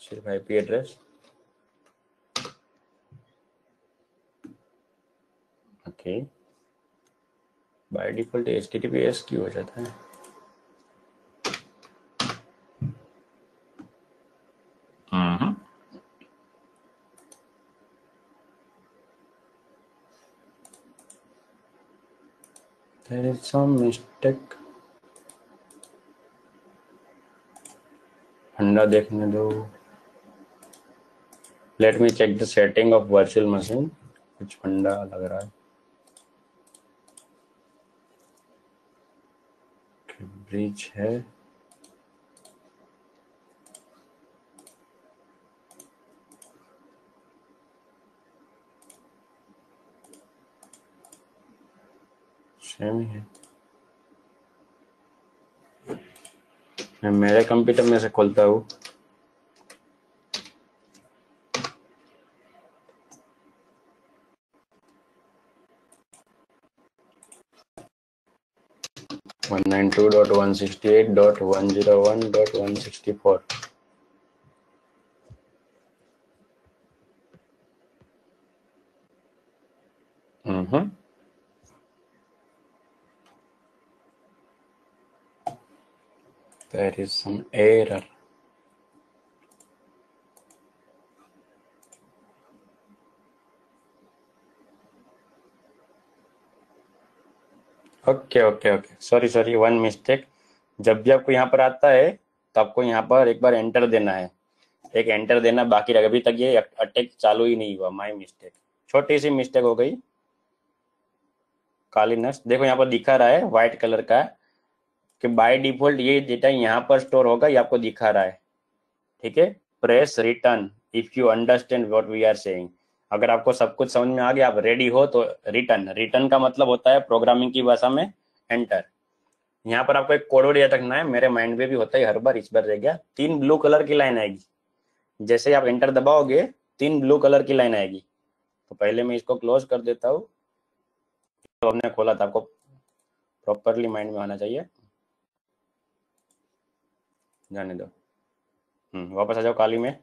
सिर्फ IP address. Okay, by default HTTPS क्यों हो जाता है? There is some mistake. फंडा देखने दो। Let me check the setting of virtual machine. कुछ फंडा लग रहा है। ब्रिज है। सेम ही है। मैं मेरे कंप्यूटर में से खोलता हूँ। One 192.168.101.164। There is some error. Okay okay okay, sorry sorry, one mistake. जब भी आपको यहाँ पर आता है तो आपको यहाँ पर एक बार एंटर देना है, एक एंटर देना बाकी रहेगा। अभी तक ये अटैक चालू ही नहीं हुआ, माय मिस्टेक, छोटी सी मिस्टेक हो गई। कालीनस देखो यहाँ पर दिखा रहा है व्हाइट कलर का कि बाय डिफॉल्ट ये डेटा यहाँ पर स्टोर होगा, ये आपको दिखा रहा है। ठीक है, press return if you understand what we are saying. अगर आपको सब कुछ समझ में आ गया, आप रेडी हो तो रिटर्न, रिटर्न का मतलब होता है प्रोग्रामिंग की भाषा में एंटर। यहाँ पर आपको एक कोड वर्ड याद रखना है, मेरे माइंड में भी होता है हर बार, इस बार रह गया। 3 ब्लू कलर की लाइन आएगी, जैसे ही आप एंटर दबाओगे 3 ब्लू कलर की लाइन आएगी। तो पहले मैं इसको क्लोज कर देता हूँ, तो हमने खोला था, आपको प्रॉपरली माइंड में आना चाहिए। जाने दो, वापस आ जाओ काली में।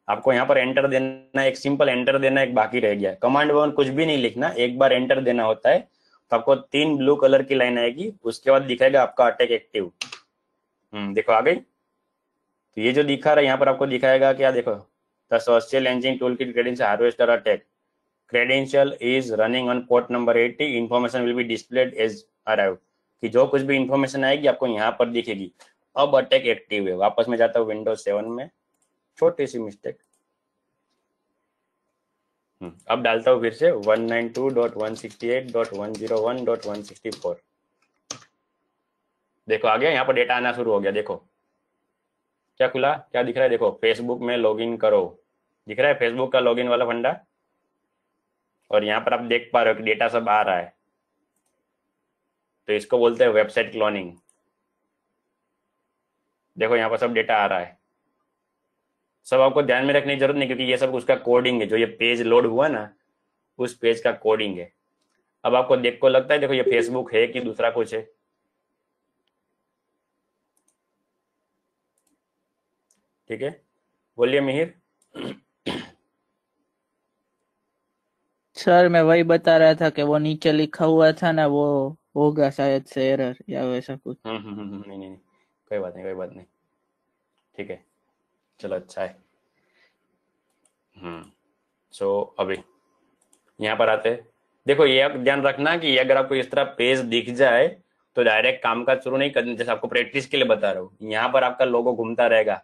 आपको यहाँ पर एंटर देना, एक सिंपल एंटर देना एक बाकी रह गया। कमांड वन कुछ भी नहीं लिखना, एक बार एंटर देना होता है। तो आपको 3 ब्लू कलर की लाइन आएगी, उसके बाद दिखाएगा आपका अटैक एक्टिव। देखो आ गई। तो ये जो दिखा रहा है यहाँ पर आपको दिखाएगा क्या, देखो, the social engineering toolkit credential harvester attack credential is running on port number 80, information will be displayed as arrived। कि जो कुछ भी इंफॉर्मेशन आएगी आपको यहाँ पर दिखेगी। अब अटैक एक्टिव है। वापस में जाता हूँ विंडोज 7 में, छोटी सी मिस्टेक। अब डालता हूँ फिर से 192.168.101.164। देखो आ गया, यहाँ पर डेटा आना शुरू हो गया। देखो क्या खुला, क्या दिख रहा है, देखो फेसबुक में लॉगिन करो, दिख रहा है फेसबुक का लॉगिन वाला फंडा। और यहाँ पर आप देख पा रहे हो कि डेटा सब आ रहा है, तो इसको बोलते हैं वेबसाइट क्लोनिंग। देखो यहाँ पर सब डेटा आ रहा है। सब आपको ध्यान में रखने की जरूरत नहीं, क्योंकि ये सब उसका कोडिंग है। जो ये पेज लोड हुआ ना, उस पेज का कोडिंग है। अब आपको देख को लगता है देखो ये फेसबुक है कि दूसरा कुछ है। ठीक है, बोलिए मिहिर। सर मैं वही बता रहा था कि वो नीचे लिखा हुआ था ना, वो होगा शायद से एरर या वैसा कुछ। नहीं नहीं नहीं, कोई बात नहीं, कोई बात नहीं। ठीक है, चलो अच्छा है। सो अभी यहाँ पर आते हैं। देखो ये आप ध्यान रखना कि अगर आपको इस तरह पेज दिख जाए तो डायरेक्ट काम काज शुरू नहीं करना। जैसे आपको प्रैक्टिस के लिए बता रहा हूँ, यहाँ पर आपका लोगो घूमता रहेगा,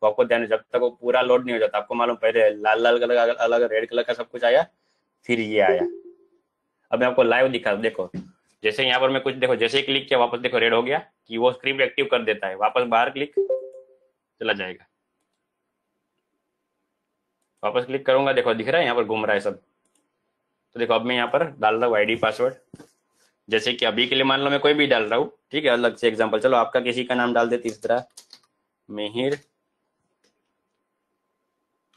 तो आपको ध्यान, जब तक वो पूरा लोड नहीं हो जाता। आपको मालूम, पहले लाल लाल कलर का अलग, रेड कलर का सब कुछ आया, फिर ये आया। अब मैं आपको लाइव दिखा, देखो जैसे यहाँ पर मैं कुछ, देखो जैसे ही क्लिक किया वापस देखो रेड हो गया, कि वो स्क्रिप्ट एक्टिव कर देता है। वापस बाहर क्लिक, चला जाएगा। वापस क्लिक करूंगा, देखो दिख रहा है यहाँ पर घूम रहा है सब। तो देखो अब मैं यहाँ पर डाल रहा हूँ आईडी पासवर्ड। जैसे कि अभी के लिए मान लो मैं कोई भी डाल रहा हूँ, ठीक है, अलग से एग्जांपल। चलो आपका किसी का नाम डाल देते इस तरह, मिहिर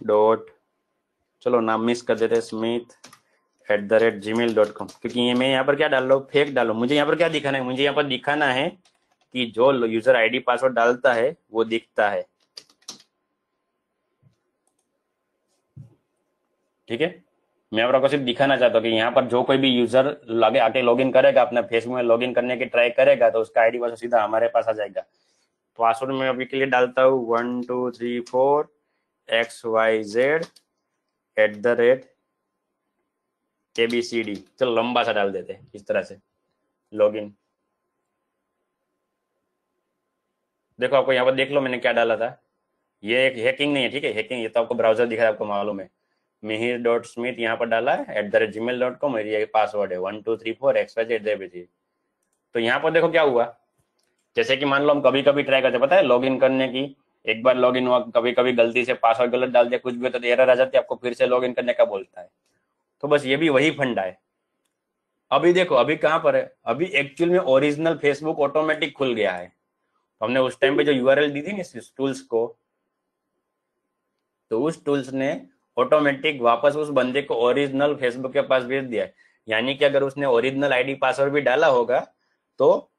डॉट, चलो नाम मिस कर देते, smith@gmail.com। क्योंकि ये मैं यहाँ पर क्या डाल रहा हूँ, फेक डालो। मुझे यहाँ पर क्या दिखाना है, मुझे यहाँ पर दिखाना है कि जो यूजर आईडी पासवर्ड डालता है वो दिखता है। ठीक है, मैं आपको सिर्फ दिखाना चाहता हूँ कि यहाँ पर जो कोई भी यूजर लगे आके लॉगिन करेगा, अपना फेसबुक में लॉगिन करने की ट्राई करेगा, तो उसका आईडी पासवर्ड सीधा हमारे पास आ जाएगा। पासवर्ड में अभी के लिए डालता हूँ 1234xyz@KBCD। चलो लंबा सा डाल देते हैं इस तरह से, लॉगिन। देखो आपको यहाँ पर देख लो मैंने क्या डाला था। ये एक हैकिंग नहीं है, ठीक है, हैकिंग ये तो आपको ब्राउजर दिखा है, आपको मालूम है। मिहिर.स्मिथ यहाँ पर डाला है @gmail.com, और ये पासवर्ड है 1234xyz। तो यहाँ पर देखो क्या हुआ। जैसे कि मान लो हम कभी कभी ट्राई करते, पता है, लॉगिन करने की, एक बार लॉगिन हुआ, कभी कभी गलती से पासवर्ड गलत डाल दिया, कुछ भी होता तो एरर आ जाती है, आपको फिर से लॉगिन करने का बोलता है। तो बस ये भी वही फंडा है। अभी देखो अभी कहाँ पर है, अभी एक्चुअल में ओरिजिनल फेसबुक ऑटोमेटिक खुल गया है। तो हमने उस टाइम पे जो यूआरएल दी थी ना इस टूल्स को, तो उस टूल्स ने ऑटोमेटिक वापस उस बंदे को ओरिजिनल फेसबुक के पास भेज दिया है। यानी कि अगर उसने ओरिजिनल आईडी पासवर्ड भी डाला होगा तो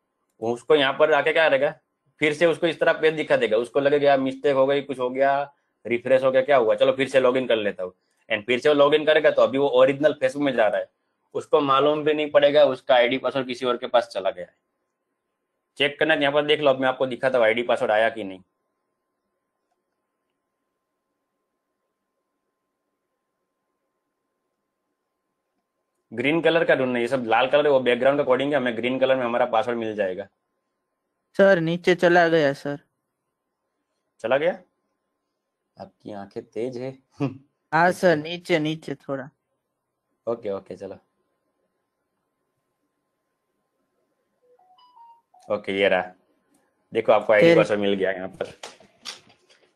उसको यहाँ पर आके क्या रहेगा, फिर से उसको इस तरह पेज दिखा देगा। उसको लगेगा यार मिस्टेक हो गई, कुछ हो गया, रिफ्रेश हो गया, क्या हुआ, चलो फिर से लॉगिन कर लेता हूँ। एंड फिर से वो लॉगिन करेगा तो अभी वो ओरिजिनल फेसबुक में जा रहा है, उसको मालूम भी नहीं पड़ेगा उसका आईडी पासवर्ड किसी और के पास चला गया है। चेक करना, यहाँ पर देख लो, अब मैं आपको दिखा था आईडी पासवर्ड आया कि नहीं। ग्रीन कलर का ढूंढना, ये सब लाल कलर है, वो बैकग्राउंड का कोडिंग है, हमें ग्रीन कलर में हमारा पासवर्ड मिल जाएगा। सर नीचे चला गया सर। चला गया? आपकी आंखें तेज है। हाँ सर, देखते। नीचे नीचे थोड़ा। ओके ओके चलो। ओके ये रहा, देखो आपको आईडी तेरे पासवर्ड मिल गया यहाँ पर,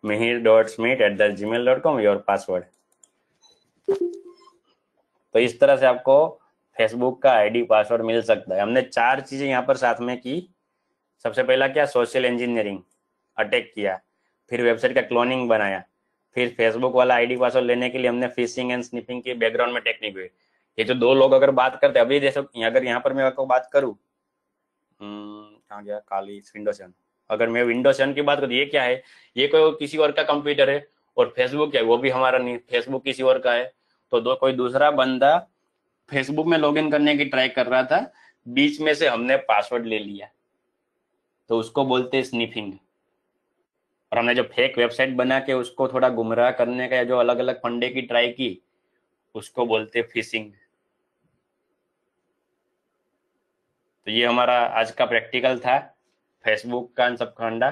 mihir.smith@gmail.com योर पासवर्ड। तो इस तरह से आपको फेसबुक का आईडी पासवर्ड मिल सकता है। हमने 4 चीजें यहाँ पर साथ में की। सबसे पहला क्या, सोशल इंजीनियरिंग, अटैक किया, फिर वेबसाइट का क्लोनिंग बनाया, फिर फेसबुक वाला आईडी पासवर्ड लेने के लिए हमने फिशिंग एंड स्निपिंग की बैकग्राउंड में टेक्निक हुई। ये जो 2 लोग अगर बात करते, अभी जैसे अगर यहाँ पर मैं आपको बात करूँ, कहाँ गया, काली विंडो 7, अगर मैं विंडो 7 की बात करूँ, ये क्या है, ये कोई किसी और का कंप्यूटर है, और फेसबुक क्या है, वो भी हमारा नहीं, फेसबुक किसी और का है। तो कोई दूसरा बंदा फेसबुक में लॉगिन करने की ट्राई कर रहा था, बीच में से हमने पासवर्ड ले लिया, तो उसको बोलते हैं स्निफिंग। और हमने जो फेक वेबसाइट बना के उसको थोड़ा गुमराह करने का, या जो अलग अलग फंडे की ट्राई की, उसको बोलते हैं फिशिंग। तो ये हमारा आज का प्रैक्टिकल था, फेसबुक का सब फंडा।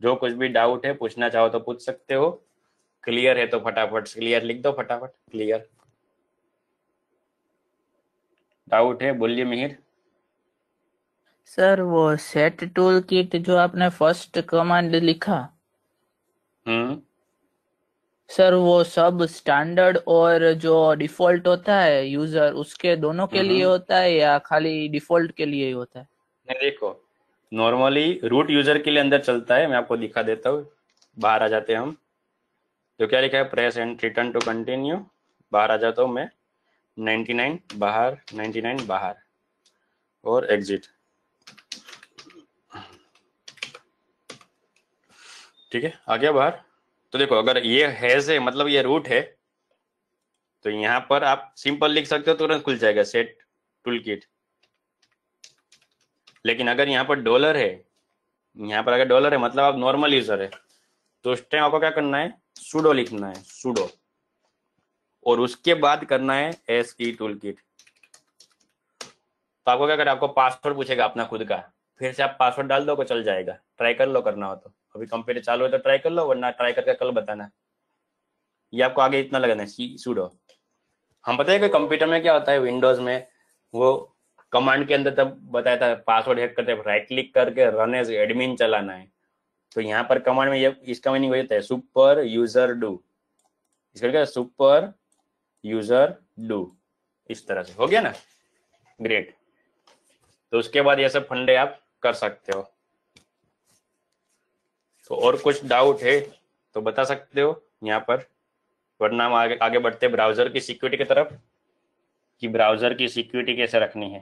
जो कुछ भी डाउट है पूछना चाहो तो पूछ सकते हो, क्लियर है तो फटाफट क्लियर लिख दो, फटाफट क्लियर। डाउट है बोलिए मिहिर। सर वो सेट टूल किट जो आपने फर्स्ट कमांड लिखा, सर वो सब स्टैंडर्ड और जो डिफॉल्ट होता है यूजर उसके दोनों के लिए होता है या खाली डिफॉल्ट के लिए ही होता है? नहीं देखो, नॉर्मली रूट यूजर के लिए अंदर चलता है, मैं आपको दिखा देता हूँ। बाहर आ जाते हैं हम, तो क्या लिखा है, press and return to continue. बाहर आ जाता हूँ मैं, 99 बाहर, 99 बाहर, और एग्जिट। ठीक है, आ गया बाहर। तो देखो, अगर ये हैज है मतलब ये रूट है, तो यहाँ पर आप सिंपल लिख सकते हो, तुरंत खुल जाएगा सेट टूल किट। लेकिन अगर यहाँ पर डॉलर है, यहाँ पर अगर डॉलर है मतलब आप नॉर्मल यूजर है, तो उस टाइम आपको क्या करना है, सुडो लिखना है, सुडो, और उसके बाद करना है SE टूल किट। तो आपको क्या करना है, आपको पासवर्ड पूछेगा अपना खुद का, फिर से आप पासवर्ड डाल दो, को चल जाएगा। ट्राई कर लो करना हो तो, अभी कंप्यूटर चालू है तो ट्राई कर लो, वरना ट्राई करके कल बताना। ये आपको आगे इतना लगाना है सुडो। हम पता है कि कंप्यूटर में क्या होता है, विंडोज में वो कमांड के अंदर तब बताया था, पासवर्ड हैक करते राइट क्लिक करके रन एज एडमिन चलाना है। तो यहाँ पर कमांड में ये इसका मीनिंग हो जाता है सुपर यूजर डू, इसका क्या, सुपर यूजर डू। इस तरह से हो गया ना, ग्रेट। तो उसके बाद ये सब फंडे आप कर सकते हो। तो और कुछ डाउट है तो बता सकते हो यहाँ पर, वरना हम आगे बढ़ते ब्राउजर की सिक्योरिटी की तरफ, कि ब्राउजर की सिक्योरिटी कैसे रखनी है।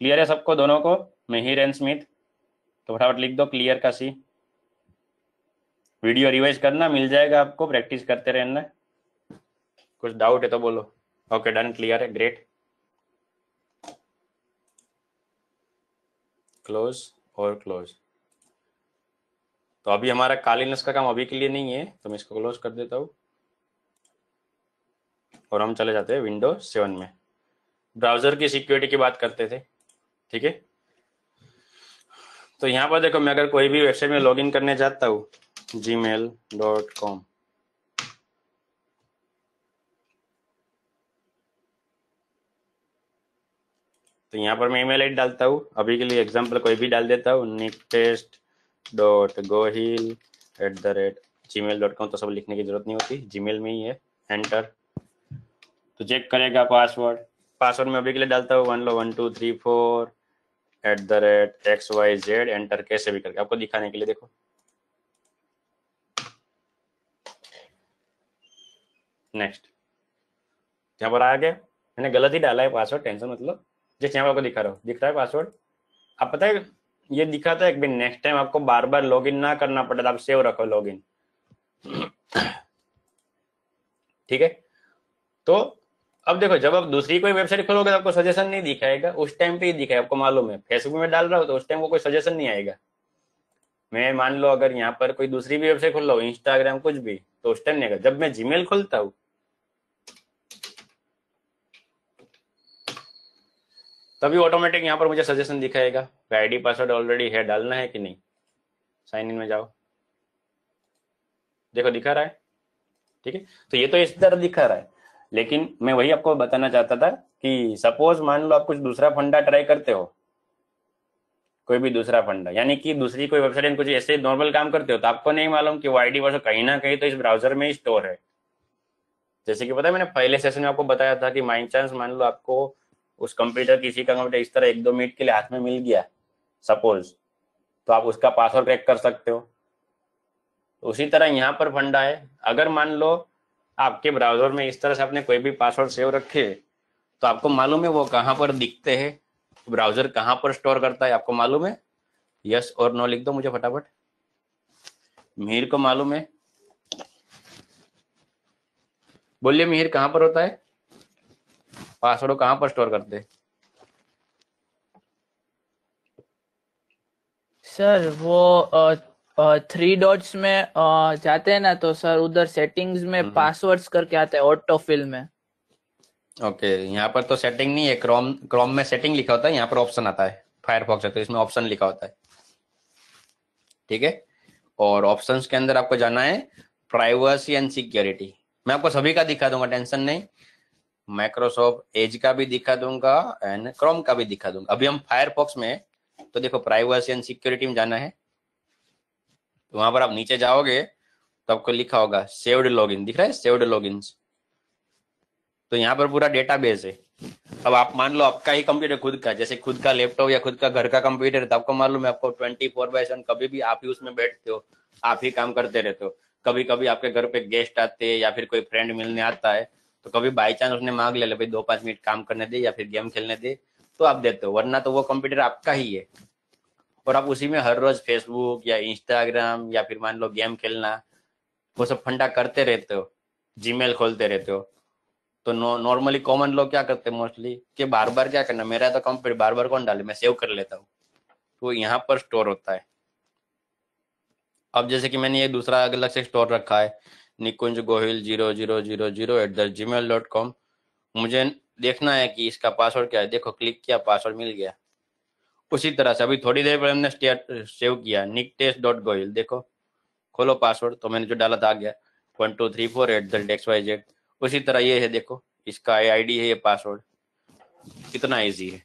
क्लियर है सबको, दोनों को, मिहिर एंड स्मिथ? तो फटाफट लिख दो क्लियर का सी। वीडियो रिवाइज करना, मिल जाएगा आपको, प्रैक्टिस करते रहना। कुछ डाउट है तो बोलो। ओके डन, क्लियर है, ग्रेट। क्लोज और क्लोज। तो अभी हमारा कालीनस का काम अभी के लिए नहीं है, तो मैं इसको क्लोज कर देता हूँ, और हम चले जाते हैं विंडो 7 में। ब्राउजर की सिक्योरिटी की बात करते थे, ठीक है। तो यहाँ पर देखो, मैं अगर कोई भी वेबसाइट में लॉगिन करने जाता हूँ, gmail.com, तो यहाँ पर मैं ईमेल आईडी डालता हूँ, अभी के लिए एग्जांपल कोई भी डाल देता हूँ, nickTest.gohill@gmail.com। तो सब लिखने की जरूरत नहीं होती, जीमेल में ही है, एंटर। तो चेक करेगा पासवर्ड में अभी के लिए डालता हूँ 11234@xyz, एंटर कैसे भी करके आपको दिखाने के लिए। देखो नेक्स्ट, यहाँ पर आ गया, मैंने गलत ही डाला है पासवर्ड, टेंशन मतलब, जिस यहाँ पर आपको दिखा रहा हूँ, दिख रहा है पासवर्ड। आप पता है ये दिखाता है कि नेक्स्ट टाइम आपको बार बार लॉगिन ना करना पड़े, आप सेव रखो लॉगिन। ठीक है। तो अब देखो, जब आप दूसरी कोई वेबसाइट खोलोगे तो आपको सजेशन नहीं दिखाएगा, उस टाइम पे ही दिखाएगा, आपको मालूम है। फेसबुक में डाल रहा हो तो उस टाइम वो कोई सजेशन नहीं आएगा। मैं मान लो अगर यहाँ पर कोई दूसरी भी वेबसाइट खोल लो, इंस्टाग्राम कुछ भी, तो उस टाइम नहीं आएगा। जब मैं जीमेल खोलता हूँ, तभी ऑटोमेटिक यहाँ पर मुझे सजेशन दिखाएगा आईडी पासवर्ड ऑलरेडी है, डालना है कि नहीं। साइन इन में जाओ, देखो दिखा रहा है, ठीक है। तो ये तो इस तरह दिखा रहा है, लेकिन मैं वही आपको बताना चाहता था कि सपोज मान लो आप कुछ दूसरा फंडा ट्राई करते हो, कोई भी दूसरा फंडा, यानी कि दूसरी कोई वेबसाइट में कुछ ऐसे नॉर्मल काम करते हो, तो आपको नहीं मालूम कि वो आईडी पासवर्ड कहीं ना कहीं तो इस ब्राउजर में ही स्टोर है। जैसे कि पता है मैंने पहले सेशन में आपको बताया था कि बाई चांस मान लो आपको उस कंप्यूटर, किसी का कंप्यूटर इस तरह 1-2 मिनट के लिए हाथ में मिल गया सपोज, तो आप उसका पासवर्ड क्रैक कर सकते हो। तो उसी तरह यहाँ पर फंडा है, अगर मान लो आपके ब्राउजर में इस तरह से आपने कोई भी पासवर्ड सेव रखे, तो आपको मालूम है वो कहाँ पर दिखते हैं, ब्राउजर कहाँ पर स्टोर करता है, आपको मालूम है। यस और नो लिख दो मुझे फटाफट। मिहिर को मालूम है, बोलिए मिहिर कहाँ पर होता है पासवर्ड, कहाँ पर स्टोर करते हैं। सर वो 3 डॉट्स में जाते हैं ना, तो सर उधर सेटिंग्स में पासवर्ड्स करके आता है ऑटो फिल में। ओके यहाँ पर तो सेटिंग नहीं है, क्रोम में सेटिंग लिखा होता है, यहाँ पर ऑप्शन आता है, फायरफॉक्स है तो इसमें ऑप्शन लिखा होता है, ठीक है। और ऑप्शंस के अंदर आपको जाना है प्राइवेसी एंड सिक्योरिटी। मैं आपको सभी का दिखा दूंगा, टेंशन नहीं, माइक्रोसॉफ्ट एज का भी दिखा दूंगा एंड क्रोम का भी दिखा दूंगा। अभी हम फायरफॉक्स में, तो देखो प्राइवेसी एंड सिक्योरिटी में जाना है, तो वहां पर आप नीचे जाओगे तो आपको लिखा होगा सेव्ड लॉगिन, दिख रहा है सेव्ड लॉगिन्स। तो यहाँ पर पूरा डेटाबेस है। अब आप मान लो आपका ही कंप्यूटर खुद का, जैसे खुद का लैपटॉप या खुद का घर का कंप्यूटर है, तो आपको मालूम है आपको 24/7 कभी भी आप ही उसमें बैठते हो, आप ही काम करते रहते हो। कभी कभी आपके घर पे गेस्ट आते हैं या फिर कोई फ्रेंड मिलने आता है, तो कभी बाई चांस उसने मांग लिया भाई 2-5 मिनट काम करने दे या फिर गेम खेलने दे, तो आप देते हो, वरना तो वो कंप्यूटर आपका ही है। और आप उसी में हर रोज फेसबुक या इंस्टाग्राम या फिर मान लो गेम खेलना, वो सब फंडा करते रहते हो, जीमेल खोलते रहते हो। तो नॉर्मली कॉमन लोग क्या करते हैं मोस्टली कि बार बार क्या करना, मेरा तो कंप्यूटर बार बार कौन डाले, मैं सेव कर लेता हूँ, तो यहाँ पर स्टोर होता है। अब जैसे कि मैंने ये दूसरा अलग से स्टोर रखा है, निकुंज गोहिल 0000@gmail.com। मुझे देखना है कि इसका पासवर्ड क्या है, देखो क्लिक किया पासवर्ड मिल गया। उसी तरह से अभी थोड़ी देर पहले हमने सेव किया nickTest.gohil, देखो खोलो पासवर्ड, तो मैंने जो डाला था आ गया 1234@xyz। उसी तरह ये है, देखो इसका आईडी है, ये पासवर्ड, कितना इजी है।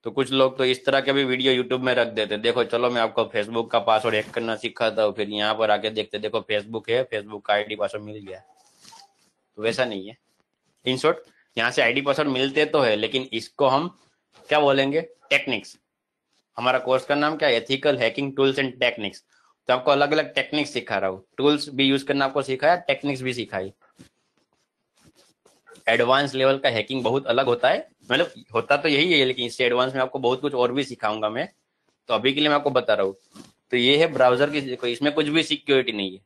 तो कुछ लोग तो इस तरह के भी वीडियो यूट्यूब में रख देते, देखो चलो मैं आपको फेसबुक का पासवर्ड हैक करना सिखाता हूँ, फिर यहाँ पर आके देखते देखो फेसबुक है, फेसबुक का आईडी पासवर्ड मिल गया। तो वैसा नहीं है। इन शॉर्ट यहाँ से आईडी पासवर्ड मिलते तो है, लेकिन इसको हम क्या बोलेंगे, टेक्निक्स। हमारा कोर्स का नाम क्या है, ethical hacking tools and techniques. तो आपको अलग अलग टेक्निक्स सिखा रहा हूँ, टूल्स भी यूज करना आपको सिखाया, टेक्निक्स भी सिखाई। एडवांस लेवल का हैकिंग बहुत अलग होता है, मतलब होता तो यही है, लेकिन इससे एडवांस में आपको बहुत कुछ और भी सिखाऊंगा मैं। तो अभी के लिए मैं आपको बता रहा हूँ। तो ये है ब्राउजर की, देखो इसमें कुछ भी सिक्योरिटी नहीं है।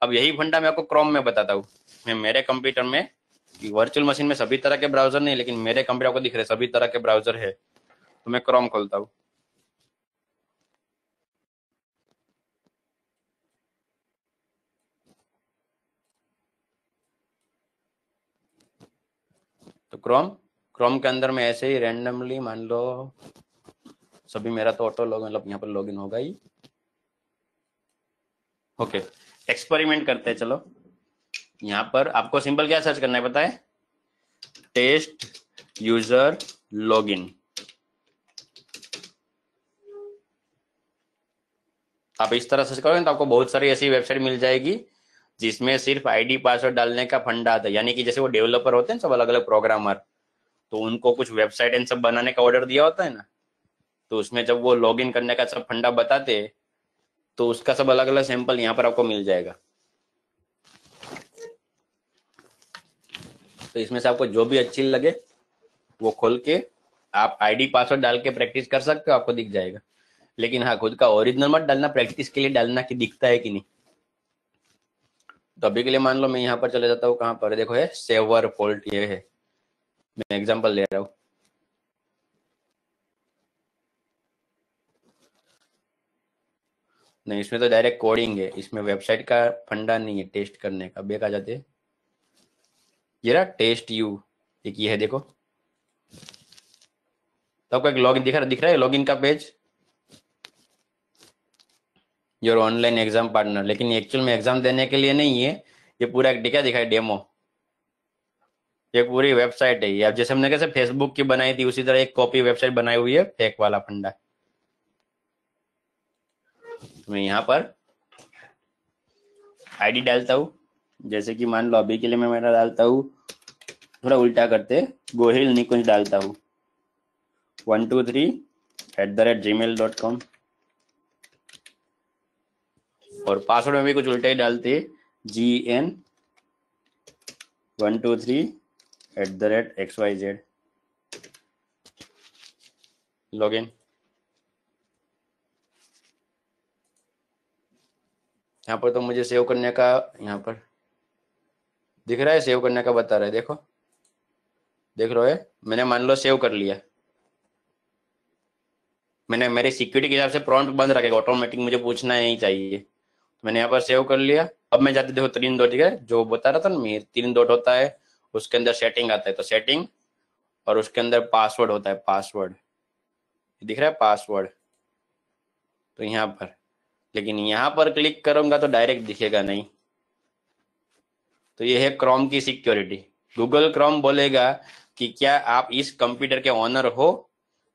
अब यही फंडा मैं आपको क्रोम में बताता हूँ। मैं मेरे कंप्यूटर में, वर्चुअल मशीन में सभी तरह के ब्राउजर नहीं, लेकिन मेरे कंप्यूटर को दिख रहे सभी तरह के ब्राउजर है, तो मैं क्रोम खोलता हूँ। तो क्रोम के अंदर में ऐसे ही रैंडमली मान लो सभी, मेरा तो ऑटो लॉग मतलब यहाँ पर लॉगिन होगा ही। ओके एक्सपेरिमेंट करते हैं, चलो यहाँ पर आपको सिंपल क्या सर्च करना है पता है, टेस्ट यूजर लॉगिन। आप इस तरह सर्च करोगे तो आपको बहुत सारी ऐसी वेबसाइट मिल जाएगी जिसमें सिर्फ आईडी पासवर्ड डालने का फंडा आता है। यानी कि जैसे वो डेवलपर होते हैं सब अलग अलग प्रोग्रामर, तो उनको कुछ वेबसाइट इन सब बनाने का ऑर्डर दिया होता है ना, तो उसमें जब वो लॉगिन करने का सब फंडा बताते, तो उसका सब अलग अलग सैंपल यहाँ पर आपको मिल जाएगा। तो इसमें से आपको जो भी अच्छी लगे वो खोल के आप आईडी पासवर्ड डाल के प्रैक्टिस कर सकते हो, आपको दिख जाएगा। लेकिन हाँ खुद का ओरिजिनल मत डालना, प्रैक्टिस के लिए डालना कि दिखता है कि नहीं। तो अभी के लिए मान लो मैं यहाँ पर चले जाता हूँ, कहाँ पर देखो है सेवर फॉल्ट, ये है, मैं एग्जांपल ले रहा हूँ। नहीं इसमें तो डायरेक्ट कोडिंग है, इसमें वेबसाइट का फंडा नहीं है टेस्ट करने का। बेक आ जाते हैं, ये रहा टेस्ट यू, एक ये है देखो, तो आपको एक लॉगिन दिख रहा है लॉगिन का page, your online exam partner, लेकिन एक्चुअल में एग्जाम देने के लिए नहीं है, ये पूरा एक क्या दिखा है, डेमो। ये पूरी वेबसाइट है ये। अब जैसे हमने कैसे फेसबुक की बनाई थी, उसी तरह एक कॉपी वेबसाइट बनाई हुई है, फेक वाला फंडा। मैं यहाँ पर आईडी डालता हूँ, जैसे कि मान लो अभी के लिए मैं मेरा डालता हूँ, थोड़ा उल्टा करते, गोहिल निकुंज डालता हूँ 123@gmail.com, और पासवर्ड में भी कुछ उल्टा ही डालते, GN123@XYZ, लॉगिन। यहाँ पर तो मुझे सेव करने का, यहाँ पर दिख रहा है सेव करने का बता रहा है, देखो देख रहे हो, मैंने मान लो सेव कर लिया, मैंने मेरे सिक्योरिटी के हिसाब से प्रॉम्प्ट बंद रखेगा, ऑटोमेटिक मुझे पूछना नहीं चाहिए। मैंने यहाँ पर सेव कर लिया। अब मैं जाते देखो 3 डॉट, ठीक है, जो बता रहा था ना मैं, 3 डॉट होता है, उसके अंदर सेटिंग आता है, तो सेटिंग, और उसके अंदर पासवर्ड होता है, पासवर्ड दिख रहा है पासवर्ड, तो यहाँ पर, लेकिन यहाँ पर क्लिक करूंगा तो डायरेक्ट दिखेगा नहीं। तो ये है क्रोम की सिक्योरिटी। गूगल क्रोम बोलेगा कि क्या आप इस कंप्यूटर के ओनर हो,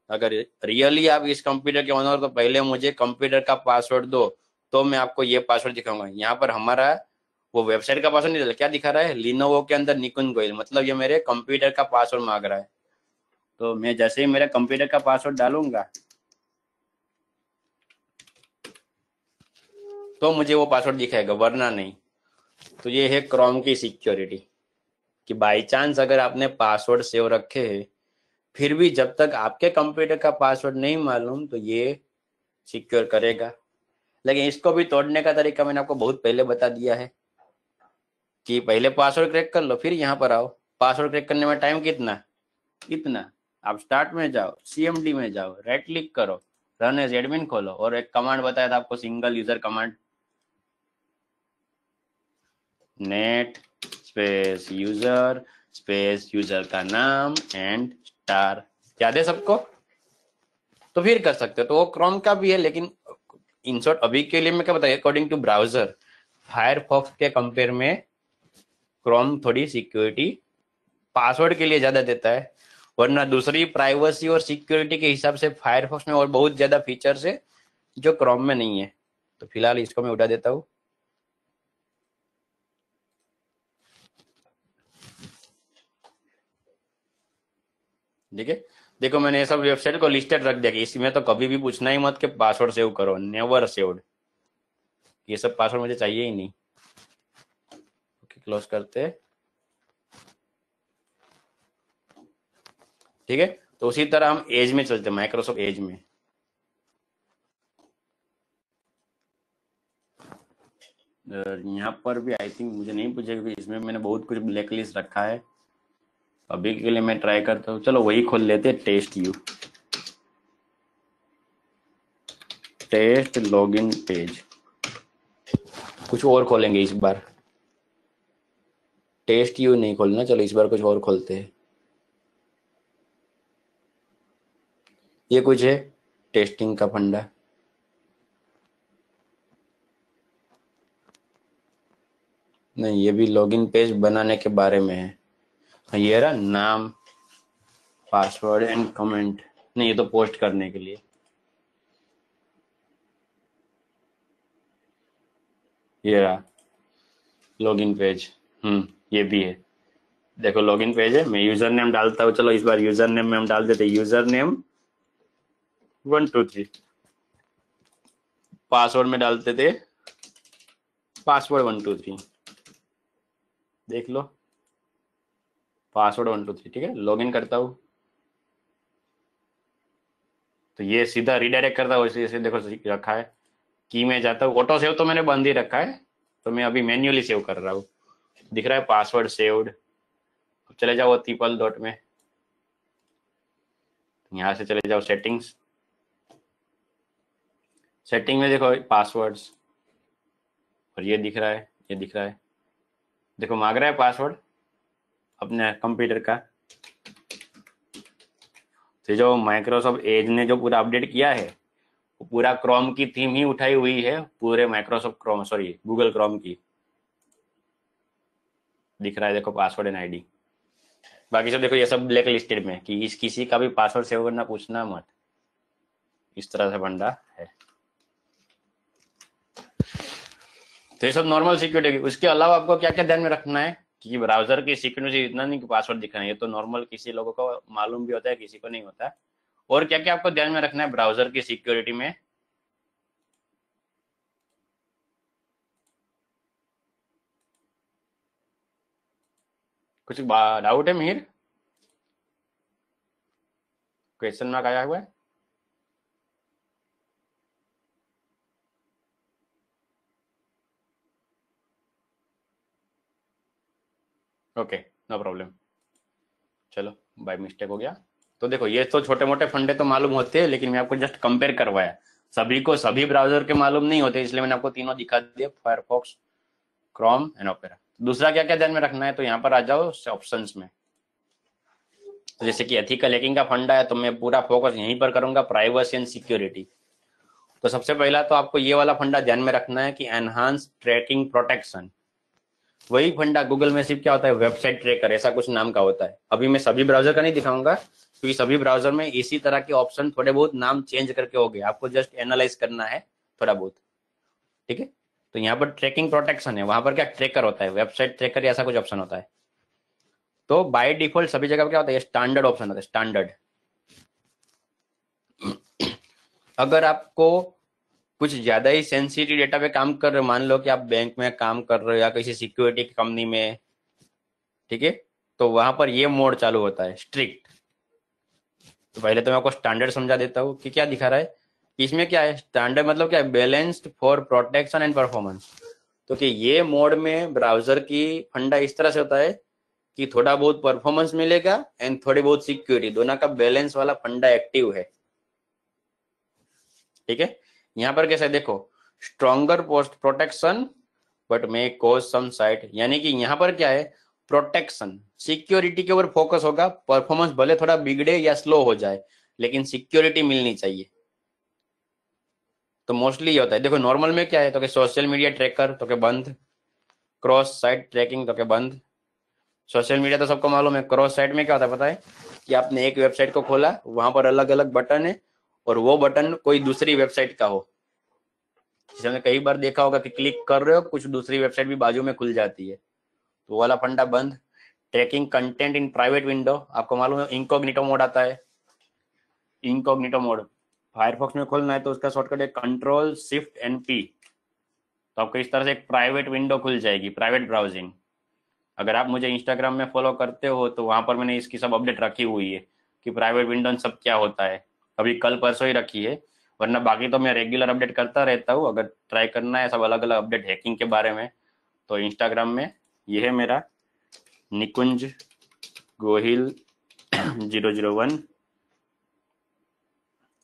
अगर रियली आप इस कंप्यूटर के ओनर, तो पहले मुझे कंप्यूटर का पासवर्ड दो, तो मैं आपको ये पासवर्ड दिखाऊंगा। यहाँ पर हमारा वो वेबसाइट का पासवर्ड नहीं, क्या दिखा रहा है, लिनोवो के अंदर निकुंज गोयल, मतलब ये मेरे कंप्यूटर का पासवर्ड मांग रहा है। तो मैं जैसे ही मेरे कंप्यूटर का पासवर्ड डालूंगा तो मुझे वो पासवर्ड दिखाएगा, वरना नहीं। तो ये है क्रोम की सिक्योरिटी, कि बाई चांस अगर आपने पासवर्ड सेव रखे है, फिर भी जब तक आपके कंप्यूटर का पासवर्ड नहीं मालूम, तो ये सिक्योर करेगा। लेकिन इसको भी तोड़ने का तरीका मैंने आपको बहुत पहले बता दिया है, कि पहले पासवर्ड क्रैक कर लो, फिर यहाँ पर आओ। पासवर्ड क्रैक करने में टाइम कितना, इतना। आप स्टार्ट में जाओ, CMD में जाओ, राइट क्लिक करो, रन एज एडमिन खोलो, और एक कमांड बताया था आपको, single user command, net space user का नाम एंड स्टार, याद है सबको? तो फिर कर सकते हो। तो वो क्रोम का भी है, लेकिन इन शॉर्ट अभी के लिए मैं क्या बताऊँ, अकॉर्डिंग टू ब्राउजर, फायरफॉक्स के कंपेयर में क्रोम थोड़ी सिक्योरिटी पासवर्ड के लिए ज्यादा देता है, वरना दूसरी प्राइवेसी और सिक्योरिटी के हिसाब से फायरफॉक्स में और बहुत ज्यादा फीचर्स है जो क्रोम में नहीं है। तो फिलहाल इसको मैं उठा देता हूँ। ठीक है, देखो मैंने ये सब वेबसाइट को लिस्टेड रख दिया कि इसमें तो कभी भी पूछना ही मत कि पासवर्ड सेव करो, नेवर सेव्ड, ये सब पासवर्ड मुझे चाहिए ही नहीं। ओके, क्लोज करते हैं। ठीक है, तो उसी तरह हम एज में चलते हैं, माइक्रोसॉफ्ट एज में। यहाँ पर भी आई थिंक मुझे नहीं पूछेगा, क्योंकि इसमें मैंने बहुत कुछ ब्लैक लिस्ट रखा है। अभी के लिए मैं ट्राई करता हूँ, चलो वही खोल लेते हैं, टेस्ट लॉगिन पेज। कुछ और खोलेंगे इस बार, टेस्ट यू नहीं खोलना, चलो इस बार कुछ और खोलते हैं। ये कुछ है टेस्टिंग का फंडा, नहीं ये भी लॉगिन पेज बनाने के बारे में है। ये रहा नाम, पासवर्ड एंड कमेंट, नहीं ये तो पोस्ट करने के लिए। ये रहा लॉगिन पेज, ये भी है। देखो लॉगिन पेज है, मैं यूजर नेम डालता हूँ, चलो इस बार यूजर नेम में हम डाल देते यूजर नेम 123, पासवर्ड में डालते थे पासवर्ड 123, देख लो पासवर्ड 123। ठीक है, लॉगिन करता हूँ तो ये सीधा रिडायरेक्ट करता हूँ, इसे देखो रखा है की में जाता हूँ, ऑटो सेव तो मैंने बंद ही रखा है, तो मैं अभी मैन्युअली सेव कर रहा हूँ। दिख रहा है पासवर्ड सेव्ड। अब चले जाओ ट्रिपल डॉट में, यहाँ से चले जाओ सेटिंग्स, सेटिंग में देखो पासवर्ड्स, और ये दिख रहा है, ये दिख रहा है, देखो मांग रहा है पासवर्ड अपने कंप्यूटर का। तो जो माइक्रोसॉफ्ट एज ने जो पूरा अपडेट किया है वो पूरा क्रोम की थीम ही उठाई हुई है, पूरे Microsoft Chrome, sorry Google Chrome की। दिख रहा है देखो, पासवर्ड एंड आईडी। बाकी सब देखो ये सब ब्लैक लिस्टेड में, कि इस किसी का भी पासवर्ड सेव करना पूछना मत, इस तरह से फंडा है। तो ये सब नॉर्मल सिक्योरिटी। उसके अलावा आपको क्या क्या ध्यान में रखना है कि ब्राउजर की सिक्योरिटी इतना नहीं कि पासवर्ड दिखाना है, ये तो नॉर्मल किसी लोगों को मालूम भी होता है, किसी को नहीं होता। और क्या क्या आपको ध्यान में रखना है ब्राउजर की सिक्योरिटी में? कुछ डाउट है मिहिर? क्वेश्चन मार्क आया हुआ है? Okay, no problem. चलो बाय मिस्टेक हो गया। तो देखो ये तो छोटे मोटे फंडे तो मालूम होते हैं, लेकिन मैं आपको जस्ट कंपेयर करवाया। सभी को सभी ब्राउजर के मालूम नहीं होते, इसलिए मैंने आपको तीनों दिखा दिए, फायरफॉक्स, क्रोम एंड ओपेरा। दूसरा क्या क्या ध्यान में रखना है, तो यहाँ पर आ जाओ ऑप्शंस में। तो जैसे कि एथिकल हैकिंग का फंडा है, तो मैं पूरा फोकस यहीं पर करूंगा, प्राइवेसी एंड सिक्योरिटी। तो सबसे पहला तो आपको ये वाला फंडा ध्यान में रखना है कि एनहांस ट्रैकिंग प्रोटेक्शन। वही फंडा गूगल में सिर्फ क्या होता है, वेबसाइट ट्रैकर ऐसा कुछ नाम का होता है। अभी मैं सभी ब्राउजर का नहीं दिखाऊंगा, क्योंकि सभी ब्राउजर में इसी तरह के ऑप्शन थोड़े बहुत नाम चेंज करके हो गए, आपको जस्ट एनालाइज करना है थोड़ा बहुत, ठीक है। तो यहाँ पर ट्रैकिंग प्रोटेक्शन है, वहां पर क्या ट्रैकर होता है, वेबसाइट ट्रैकर ऐसा कुछ ऑप्शन होता है। तो बाय डिफॉल्ट सभी जगह क्या होता है, स्टैंडर्ड ऑप्शन होता है, स्टैंडर्ड। अगर आपको कुछ ज्यादा ही सेंसिटिव डेटा पे काम कर रहे हो, मान लो कि आप बैंक में काम कर रहे हो या किसी सिक्योरिटी कंपनी में, ठीक है, तो वहां पर ये मोड चालू होता है, स्ट्रिक्ट। तो पहले तो मैं आपको स्टैंडर्ड समझा देता हूँ कि क्या दिखा रहा है। इसमें क्या है स्टैंडर्ड, मतलब क्या है, balanced for protection and performance. तो कि ये मोड में ब्राउजर की फंडा इस तरह से होता है कि थोड़ा बहुत परफॉर्मेंस मिलेगा एंड थोड़ी बहुत सिक्योरिटी, दोनों का बैलेंस वाला फंडा एक्टिव है, ठीक है। यहाँ पर कैसे देखो, stronger post protection but may cause some site, यानी कि यहाँ पर क्या है, प्रोटेक्शन सिक्योरिटी के ऊपर फोकस होगा, परफॉर्मेंस भले थोड़ा बिगड़े या स्लो हो जाए लेकिन सिक्योरिटी मिलनी चाहिए। तो मोस्टली ये होता है। देखो नॉर्मल में क्या है, तो कि सोशल मीडिया ट्रैकर तो के बंद, क्रॉस साइट ट्रैकिंग तो के बंद। सोशल मीडिया तो सबको मालूम है। क्रॉस साइट में क्या होता है पता है, कि आपने एक वेबसाइट को खोला, वहां पर अलग अलग बटन है और वो बटन कोई दूसरी वेबसाइट का हो। जैसे हमने कई बार देखा होगा कि क्लिक कर रहे हो, कुछ दूसरी वेबसाइट भी बाजू में खुल जाती है, तो वो वाला फंडा बंद। Tracking content in private window, आपको मालूम है इनकॉग्निटो मोड आता है, इनकॉग्निटो मोड फायरफॉक्स में खोलना है तो उसका शॉर्टकट है कंट्रोल शिफ्ट एंड पी। तो आपको इस तरह से एक प्राइवेट विंडो खुल जाएगी, प्राइवेट ब्राउजिंग। अगर आप मुझे इंस्टाग्राम में फॉलो करते हो तो वहां पर मैंने इसकी सब अपडेट रखी हुई है कि प्राइवेट विंडो सब क्या होता है। अभी कल परसों ही रखी है, वरना बाकी तो मैं रेगुलर अपडेट करता रहता हूँ। अगर ट्राई करना है सब अलग अलग अपडेट हैकिंग के बारे में, तो इंस्टाग्राम में ये है मेरा निकुंज गोहिल 001,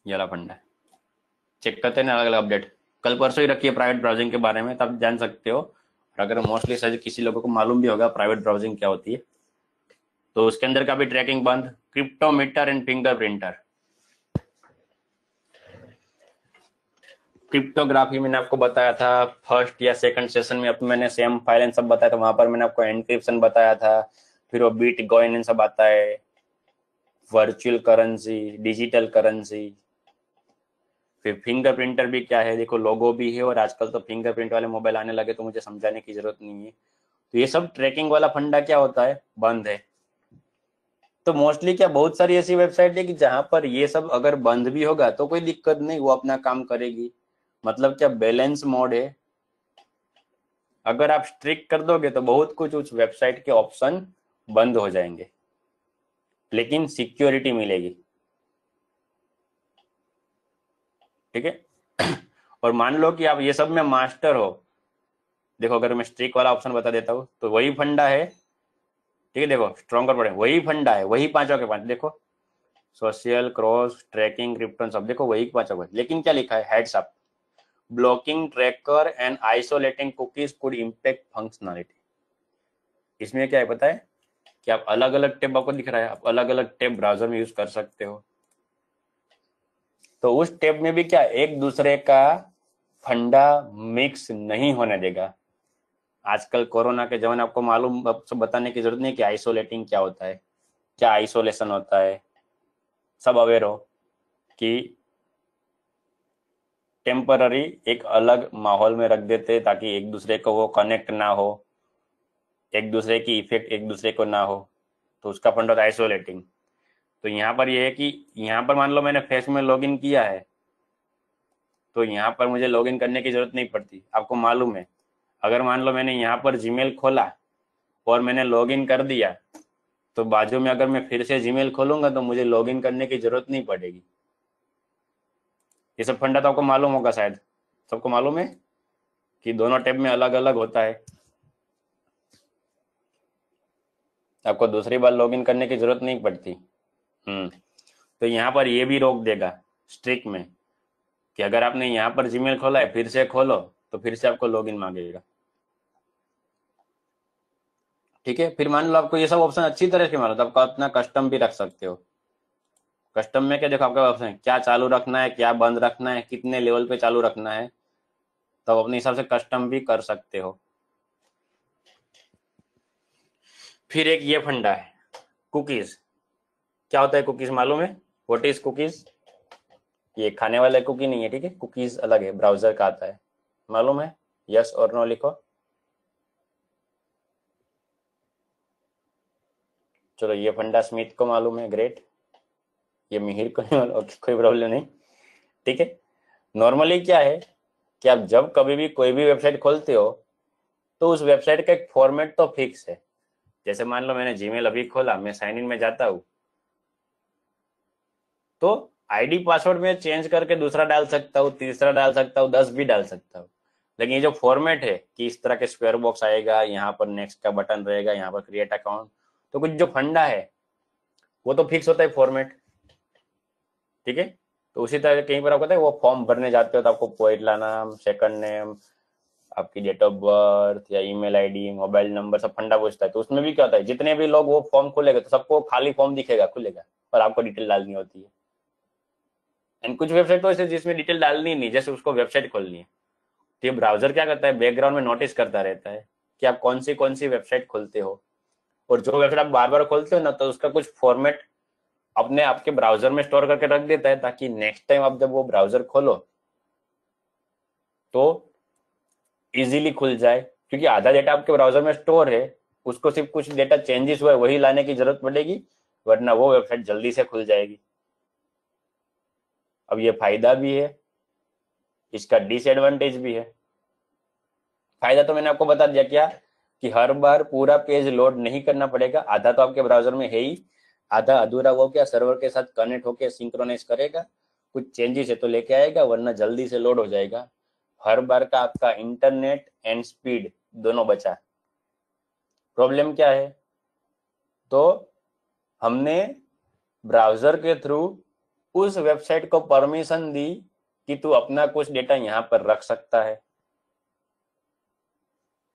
ये वाला फंडा है। चेक करते हैं ना अलग अलग अपडेट, कल परसों ही रखी है प्राइवेट ब्राउजिंग के बारे में, तब जान सकते हो। और अगर मोस्टली शायद किसी लोगों को मालूम भी होगा प्राइवेट ब्राउजिंग क्या होती है, तो उसके अंदर का भी ट्रैकिंग बंद। क्रिप्टोमीटर एंड फिंगर प्रिंटर, क्रिप्टोग्राफी मैंने आपको बताया था फर्स्ट या सेकंड सेशन में, अब मैंने सेम फाइल एंड सब बताया था, वहां पर मैंने आपको एनक्रिप्शन बताया था, फिर वो बिटकॉइन एंड सब आता है, वर्चुअल करेंसी, डिजिटल करेंसी। फिर फिंगर प्रिंटर भी क्या है, देखो लोगो भी है, और आजकल तो फिंगर प्रिंट वाले मोबाइल आने लगे तो मुझे समझाने की जरूरत नहीं है। तो ये सब ट्रैकिंग वाला फंडा क्या होता है, बंद है। तो मोस्टली क्या बहुत सारी ऐसी वेबसाइट है कि जहां पर ये सब अगर बंद भी होगा तो कोई दिक्कत नहीं, वो अपना काम करेगी। मतलब क्या बैलेंस मोड है। अगर आप स्ट्रिक्ट कर दोगे तो बहुत कुछ उस वेबसाइट के ऑप्शन बंद हो जाएंगे, लेकिन सिक्योरिटी मिलेगी, ठीक है। और मान लो कि आप ये सब में मास्टर हो, देखो अगर मैं स्ट्रिक वाला ऑप्शन बता देता हूँ तो वही फंडा है, ठीक है। देखो स्ट्रॉन्गर पड़े, वही फंडा है, वही पांचों के पांच, देखो सोशल, क्रॉस, ट्रैकिंग, क्रिप्टन सब देखो वही पांचों के। लेकिन क्या लिखा है, heads up, blocking tracker and isolating cookies could impact functionality. इसमें क्या है पता है कि आप अलग अलग टैब, आपको दिख रहा है, आप अलग अलग टैब ब्राउजर में यूज कर सकते हो। तो उस टैब में भी क्या एक दूसरे का फंडा मिक्स नहीं होने देगा। आजकल कोरोना के जमाने आपको मालूम, अब सब बताने की जरूरत नहीं कि आइसोलेटिंग क्या होता है, क्या आइसोलेशन होता है, सब अवेयर हो कि टेम्पररी एक अलग माहौल में रख देते ताकि एक दूसरे को वो कनेक्ट ना हो, एक दूसरे की इफेक्ट एक दूसरे को ना हो, तो उसका फंडा होता है आइसोलेटिंग। तो यहाँ पर ये है कि यहाँ पर मान लो मैंने फेस में लॉगिन किया है, तो यहाँ पर मुझे लॉगिन करने की जरूरत नहीं पड़ती। आपको मालूम है, अगर मान लो मैंने यहाँ पर जीमेल खोला और मैंने लॉगिन कर दिया, तो बाजू में अगर मैं फिर से जीमेल खोलूंगा तो मुझे लॉगिन करने की जरूरत नहीं पड़ेगी। ये सब फंडा तो आपको मालूम होगा शायद, सबको मालूम है कि दोनों टैब में अलग अलग होता है। आपको दूसरी बार लॉगिन करने की जरूरत नहीं पड़ती। तो यहाँ पर ये भी रोक देगा स्ट्रिक में कि अगर आपने यहाँ पर जीमेल खोला है फिर से खोलो तो फिर से आपको लॉगिन मांगेगा। ठीक है, फिर मान लो आपको ये सब ऑप्शन अच्छी तरह से मालूम तो आपको अपना कस्टम भी रख सकते हो। कस्टम में क्या, देखो आपका ऑप्शन है क्या चालू रखना है, क्या बंद रखना है, कितने लेवल पे चालू रखना है, तो अपने हिसाब से कस्टम भी कर सकते हो। फिर एक ये फंडा है कुकीज। क्या होता है कुकीज मालूम है? What is cookies? ये खाने वाले कुकी नहीं है, ठीक है, कुकीज अलग है, ब्राउजर का आता है। मालूम है? यस और नो लिखो। चलो ये फंडा स्मिथ को मालूम है, ग्रेट। ये मिहिर को नहीं मालूम, कोई प्रॉब्लम नहीं, ठीक है। नॉर्मली क्या है कि आप जब कभी भी कोई भी वेबसाइट खोलते हो तो उस वेबसाइट का एक फॉर्मेट तो फिक्स है। जैसे मान लो मैंने जीमेल अभी खोला, मैं साइन इन में जाता हूँ, तो आईडी पासवर्ड में चेंज करके दूसरा डाल सकता हूँ, तीसरा डाल सकता हूँ, 10 भी डाल सकता हूँ। लेकिन ये जो फॉर्मेट है कि इस तरह के स्क्वायर बॉक्स आएगा, यहाँ पर नेक्स्ट का बटन रहेगा, यहाँ पर क्रिएट अकाउंट, तो कुछ जो फंडा है वो तो फिक्स होता है फॉर्मेट, ठीक है। तो उसी तरह कहीं पर आपको पता है वो फॉर्म भरने जाते हो तो आपको पहला नाम, सेकंड नेम, आपकी डेट ऑफ बर्थ या ईमेल आईडी, मोबाइल नंबर, सब फंडा पूछता है। तो उसमें भी क्या होता है, जितने भी लोग वो फॉर्म खोलेंगे तो सबको खाली फॉर्म दिखेगा, खुलेगा, और आपको डिटेल डालनी होती है। एंड कुछ वेबसाइट तो ऐसे जिसमें डिटेल डालनी नहीं, जैसे उसको वेबसाइट खोलनी है, तो ये ब्राउजर क्या करता है, बैकग्राउंड में नोटिस करता रहता है कि आप कौन सी वेबसाइट खोलते हो, और जो वेबसाइट आप बार बार खोलते हो ना, तो उसका कुछ फॉर्मेट अपने आपके ब्राउजर में स्टोर करके रख देता है, ताकि नेक्स्ट टाइम आप जब वो ब्राउजर खोलो तो इजीली खुल जाए। क्योंकि आधा डेटा आपके ब्राउजर में स्टोर है, उसको सिर्फ कुछ डेटा चेंजेस हुआ है वही लाने की जरूरत पड़ेगी, वरना वो वेबसाइट जल्दी से खुल जाएगी। अब ये फायदा भी है, इसका डिसएडवांटेज भी है। फायदा तो मैंने आपको बता दिया क्या, कि हर बार पूरा पेज लोड नहीं करना पड़ेगा, आधा तो आपके ब्राउजर में है ही, आधा अधूरा वो क्या सर्वर के साथ कनेक्ट होकर सिंक्रोनाइज करेगा, कुछ चेंजेस है तो लेके आएगा, वरना जल्दी से लोड हो जाएगा। हर बार का आपका इंटरनेट एंड स्पीड दोनों बचा। प्रॉब्लम क्या है, तो हमने ब्राउजर के थ्रू उस वेबसाइट को परमिशन दी कि तू अपना कुछ डेटा यहाँ पर रख सकता है।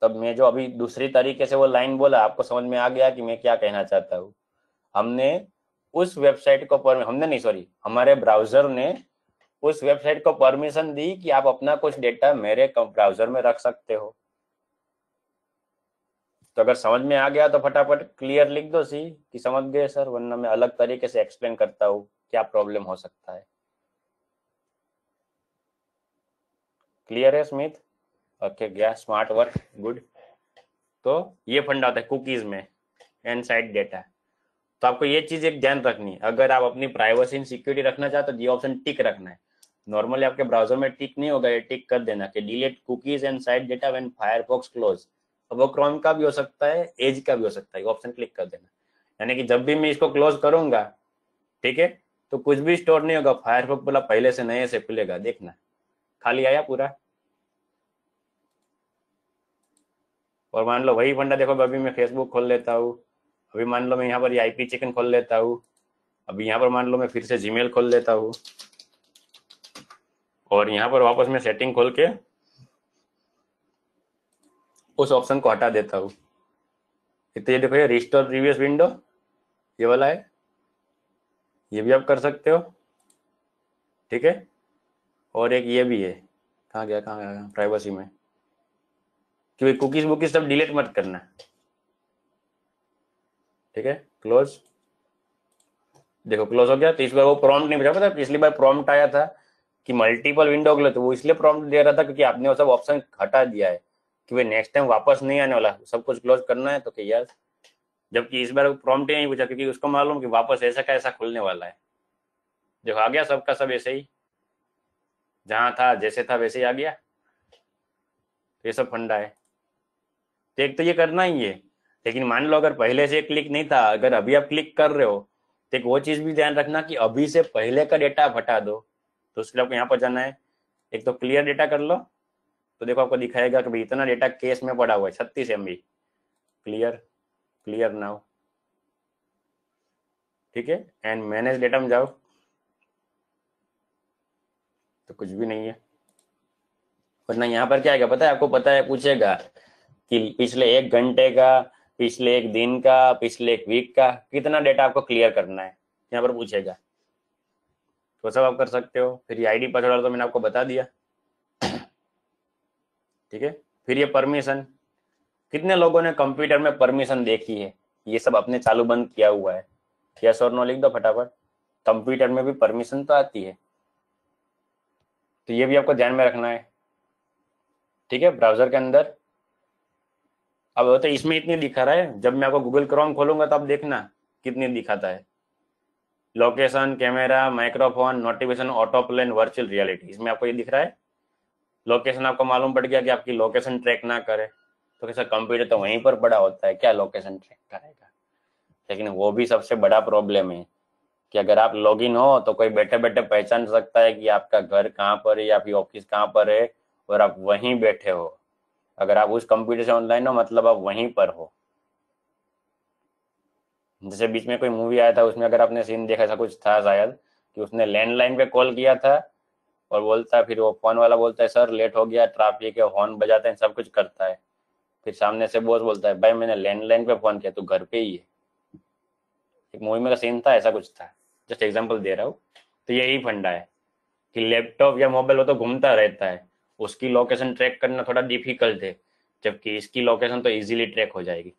तब मैं जो अभी दूसरी तरीके से वो लाइन बोला, आपको समझ में आ गया कि मैं क्या कहना चाहता हूँ। हमने उस वेबसाइट को हमने नहीं, सॉरी, हमारे ब्राउजर ने उस वेबसाइट को परमिशन दी कि आप अपना कुछ डेटा मेरे ब्राउजर में रख सकते हो। तो अगर समझ में आ गया तो फटाफट क्लियर लिख दो सी कि समझ गए सर, वरना मैं अलग तरीके से एक्सप्लेन करता हूँ क्या प्रॉब्लम हो सकता है। क्लियर है स्मिथ? ओके, गया, स्मार्ट वर्क, गुड। तो ये फंडा होता है कुकीज में एंड साइड डेटा। तो आपको ये चीज एक ध्यान रखनी है, अगर आप अपनी प्राइवेसी एंड सिक्योरिटी रखना चाहते हो तो ये ऑप्शन टिक रखना है। नॉर्मली आपके ब्राउजर में टिक नहीं होगा, ये टिक कर देना कि delete cookies and side data when Firefox close. अब वो क्रोम का भी हो सकता है, एज का भी हो सकता है, ऑप्शन क्लिक कर देना। यानी कि जब भी मैं इसको क्लोज करूंगा, ठीक है, तो कुछ भी स्टोर नहीं होगा, फायरफॉक्स बोला पहले से नए से खुलेगा, देखना खाली आया पूरा। और मान लो वही फंडा देखो, अभी मैं फेसबुक खोल लेता हूँ, अभी मान लो मैं यहाँ पर आईपी चिकन खोल लेता हूँ, अभी यहाँ पर मान लो मैं फिर से जीमेल खोल लेता हूँ, और यहाँ पर वापस मैं सेटिंग खोल के उस ऑप्शन को हटा देता हूँ। तो ये देखो, ये रिस्टोर प्रीवियस विंडो, ये वाला है, ये भी आप कर सकते हो। ठीक है। और एक ये भी है, कहाँ गया प्राइवेसी में, कि कुकीज बुकीज सब डिलीट मत करना। ठीक है, क्लोज। देखो क्लोज हो गया। तो इस बार वो प्रॉम्प्ट नहीं बचा, पता पिछली बार प्रॉम्प्ट आया था कि मल्टीपल विंडो क्लोज, तो वो इसलिए प्रॉम्प्ट दे रहा था क्योंकि आपने वो सब ऑप्शन हटा दिया है कि भाई नेक्स्ट टाइम वापस नहीं आने वाला, सब कुछ क्लोज करना है। तो कि यार, जबकि इस बार प्रॉम्प्ट ही नहीं पूछा क्योंकि उसको मालूम कि वापस ऐसा का ऐसा खुलने वाला है। देखो आ गया सबका सब ऐसे ही, जहां था जैसे था वैसे ही आ गया। ये सब फंडा है। तो एक तो ये करना ही है, लेकिन मान लो अगर पहले से क्लिक नहीं था, अगर अभी आप क्लिक कर रहे हो, तो एक वो चीज भी ध्यान रखना कि अभी से पहले का डेटा आप हटा दो। तो उसके लिए आपको यहाँ पर जाना है, एक तो क्लियर डेटा कर लो। तो देखो आपको दिखाएगा कि भाई इतना डेटा केस में पड़ा हुआ है 36 MB। Clear, clear now. ठीक है, एंड मैनेज डेटा में जाओ, तो कुछ भी नहीं है। वरना यहाँ पर क्या आएगा पता है आपको, पता है पूछेगा कि पिछले 1 घंटे का, पिछले 1 दिन का, पिछले 1 वीक का कितना डेटा आपको क्लियर करना है, यहाँ पर पूछेगा। तो सब आप कर सकते हो। फिर ये आईडी पासवर्ड तो मैंने आपको बता दिया। ठीक है, फिर ये परमिशन, कितने लोगों ने कंप्यूटर में परमिशन देखी है, ये सब अपने चालू बंद किया हुआ है। यस और नो लिख दो फटाफट। कंप्यूटर में भी परमिशन तो आती है, तो ये भी आपको ध्यान में रखना है। ठीक है, ब्राउजर के अंदर अब तो इसमें इतनी दिखा रहा है, जब मैं आपको गूगल क्रोम खोलूंगा तो आप देखना कितनी दिखाता है। Location, camera, microphone, notification, auto play, virtual reality, इसमें आपको ये दिख रहा है। लोकेशन आपको मालूम पड़ गया कि आपकी लोकेशन ट्रैक ना करे, तो कैसा कंप्यूटर तो वहीं पर पड़ा होता है, क्या लोकेशन ट्रैक करेगा। लेकिन वो भी सबसे बड़ा प्रॉब्लम है कि अगर आप लॉगिन हो तो कोई बैठे बैठे पहचान सकता है कि आपका घर कहाँ पर है या फिर ऑफिस कहाँ पर है, और आप वहीं बैठे हो। अगर आप उस कंप्यूटर से ऑनलाइन हो मतलब आप वहीं पर हो। जैसे बीच में कोई मूवी आया था, उसमें अगर आपने सीन देखा, ऐसा कुछ था शायद, कि उसने लैंडलाइन पे कॉल किया था और बोलता है, फिर वो फोन वाला बोलता है सर लेट हो गया, ट्रैफिक है, हॉर्न बजाते हैं, सब कुछ करता है। फिर सामने से बॉस बोलता है भाई मैंने लैंडलाइन पे फोन किया, तू घर पे ही है। एक मूवी में का सीन था, ऐसा कुछ था, जस्ट एग्जांपल दे रहा हूँ। तो यही फंडा है कि लैपटॉप या मोबाइल वो तो घूमता रहता है, उसकी लोकेशन ट्रैक करना थोड़ा डिफिकल्ट है, जबकि इसकी लोकेशन तो इजीली ट्रैक हो जाएगी।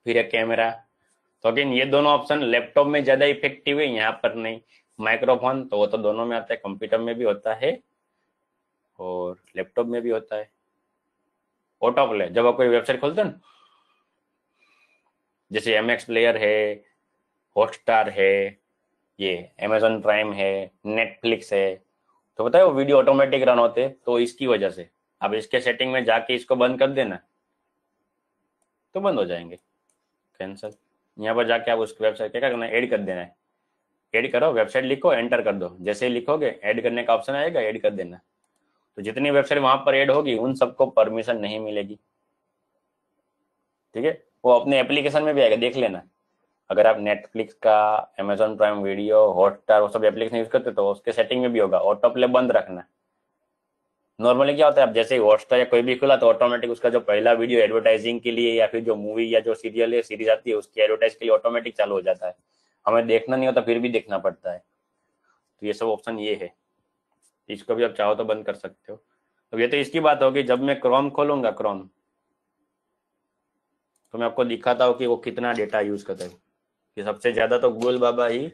फिर है कैमरा, तो अगेन ये दोनों ऑप्शन लैपटॉप में ज्यादा इफेक्टिव है, यहाँ पर नहीं। माइक्रोफोन तो वो तो दोनों में आता है, कंप्यूटर में भी होता है और लैपटॉप में भी होता है। ऑटो प्ले, जब आप कोई वेबसाइट खोलते हैं, जैसे MX प्लेयर है, हॉटस्टार है, ये अमेजोन प्राइम है, नेटफ्लिक्स है, तो पता है वो वीडियो ऑटोमेटिक रन होते हैं, तो इसकी वजह से अब इसके सेटिंग में जाके इसको बंद कर देना, तो बंद हो जाएंगे। कैंसल, यहाँ पर जाके आप उस वेबसाइट क्या करना है, ऐड कर देना है। ऐड करो, वेबसाइट लिखो, एंटर कर दो, जैसे ही लिखोगे ऐड करने का ऑप्शन आएगा, ऐड कर देना। तो जितनी वेबसाइट वहां पर ऐड होगी उन सबको परमिशन नहीं मिलेगी। ठीक है, वो अपने एप्लीकेशन में भी आएगा, देख लेना। अगर आप नेटफ्लिक्स का, अमेजोन प्राइम वीडियो, हॉटस्टार, वो सब एप्लीकेशन यूज करते तो उसके सेटिंग में भी होगा, ऑटो प्ले बंद रखना। नॉर्मली क्या होता है, आप जैसे ही हॉटस्टार या कोई भी खुला तो ऑटोमेटिक उसका जो पहला वीडियो एडवर्टाइजिंग के लिए या फिर जो मूवी या जो सीरियल या सीरीज आती है उसकी एडवर्टाइज के लिए ऑटोमेटिक चालू हो जाता है। हमें देखना नहीं होता फिर भी देखना पड़ता है। तो ये सब ऑप्शन ये है, इसको भी आप चाहो तो बंद कर सकते हो। तो ये तो इसकी बात होगी। जब मैं क्रोम खोलूंगा, क्रोम, तो मैं आपको दिखाता हूँ कि वो कितना डेटा यूज करता है। कि सबसे ज्यादा तो गूगल बाबा ही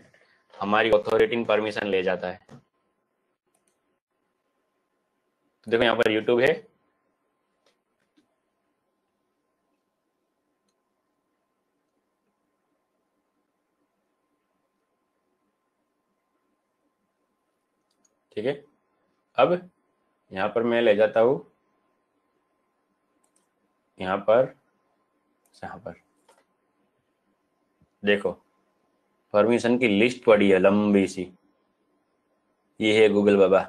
हमारी ऑथोरिटी परमिशन ले जाता है। तो देखो यहाँ पर यूट्यूब है, ठीक है। अब यहाँ पर मैं ले जाता हूँ, यहाँ पर देखो परमिशन की लिस्ट पड़ी है लंबी सी, ये है गूगल बाबा।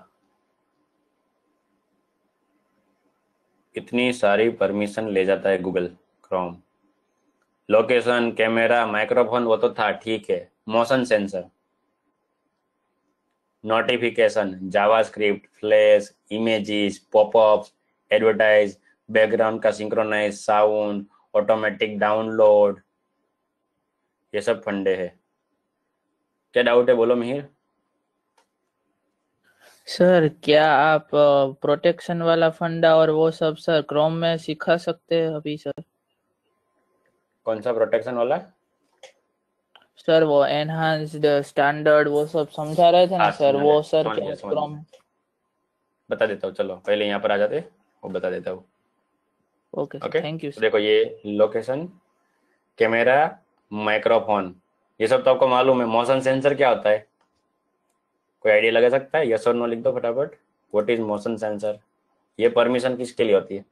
इतनी सारी परमिशन ले जाता है Google Chrome. Location, camera, microphone वो तो था, ठीक है। Motion sensor, notification, JavaScript, flash, images, popups, advertise, background का सिंक्रोनाइज साउंड, ऑटोमेटिक डाउनलोड, ये सब फंडे हैं। क्या डाउट है, बोलो मिहिर। सर क्या आप प्रोटेक्शन वाला फंडा और वो सब सर क्रोम में सिखा सकते हैं अभी सर? कौन सा प्रोटेक्शन वाला? सर वो एनहांस्ड स्टैंडर्ड वो सब समझा रहे थे ना हाँ सर, समझ गया वो सर समझ क्या गया समझ क्रोम? गया, बता देता हूँ। चलो पहले यहाँ पर आ जाते, वो बता देता हूँ। Okay sir, okay, thank you तो सर। देखो ये लोकेशन, कैमरा, माइक्रोफोन, ये सब तो आपको मालूम है। मोशन सेंसर क्या होता है? कोई आइडिया लगा सकता है? यस और नो लिख दो फटाफट। What is motion sensor? ये परमिशन किसके लिए होती है?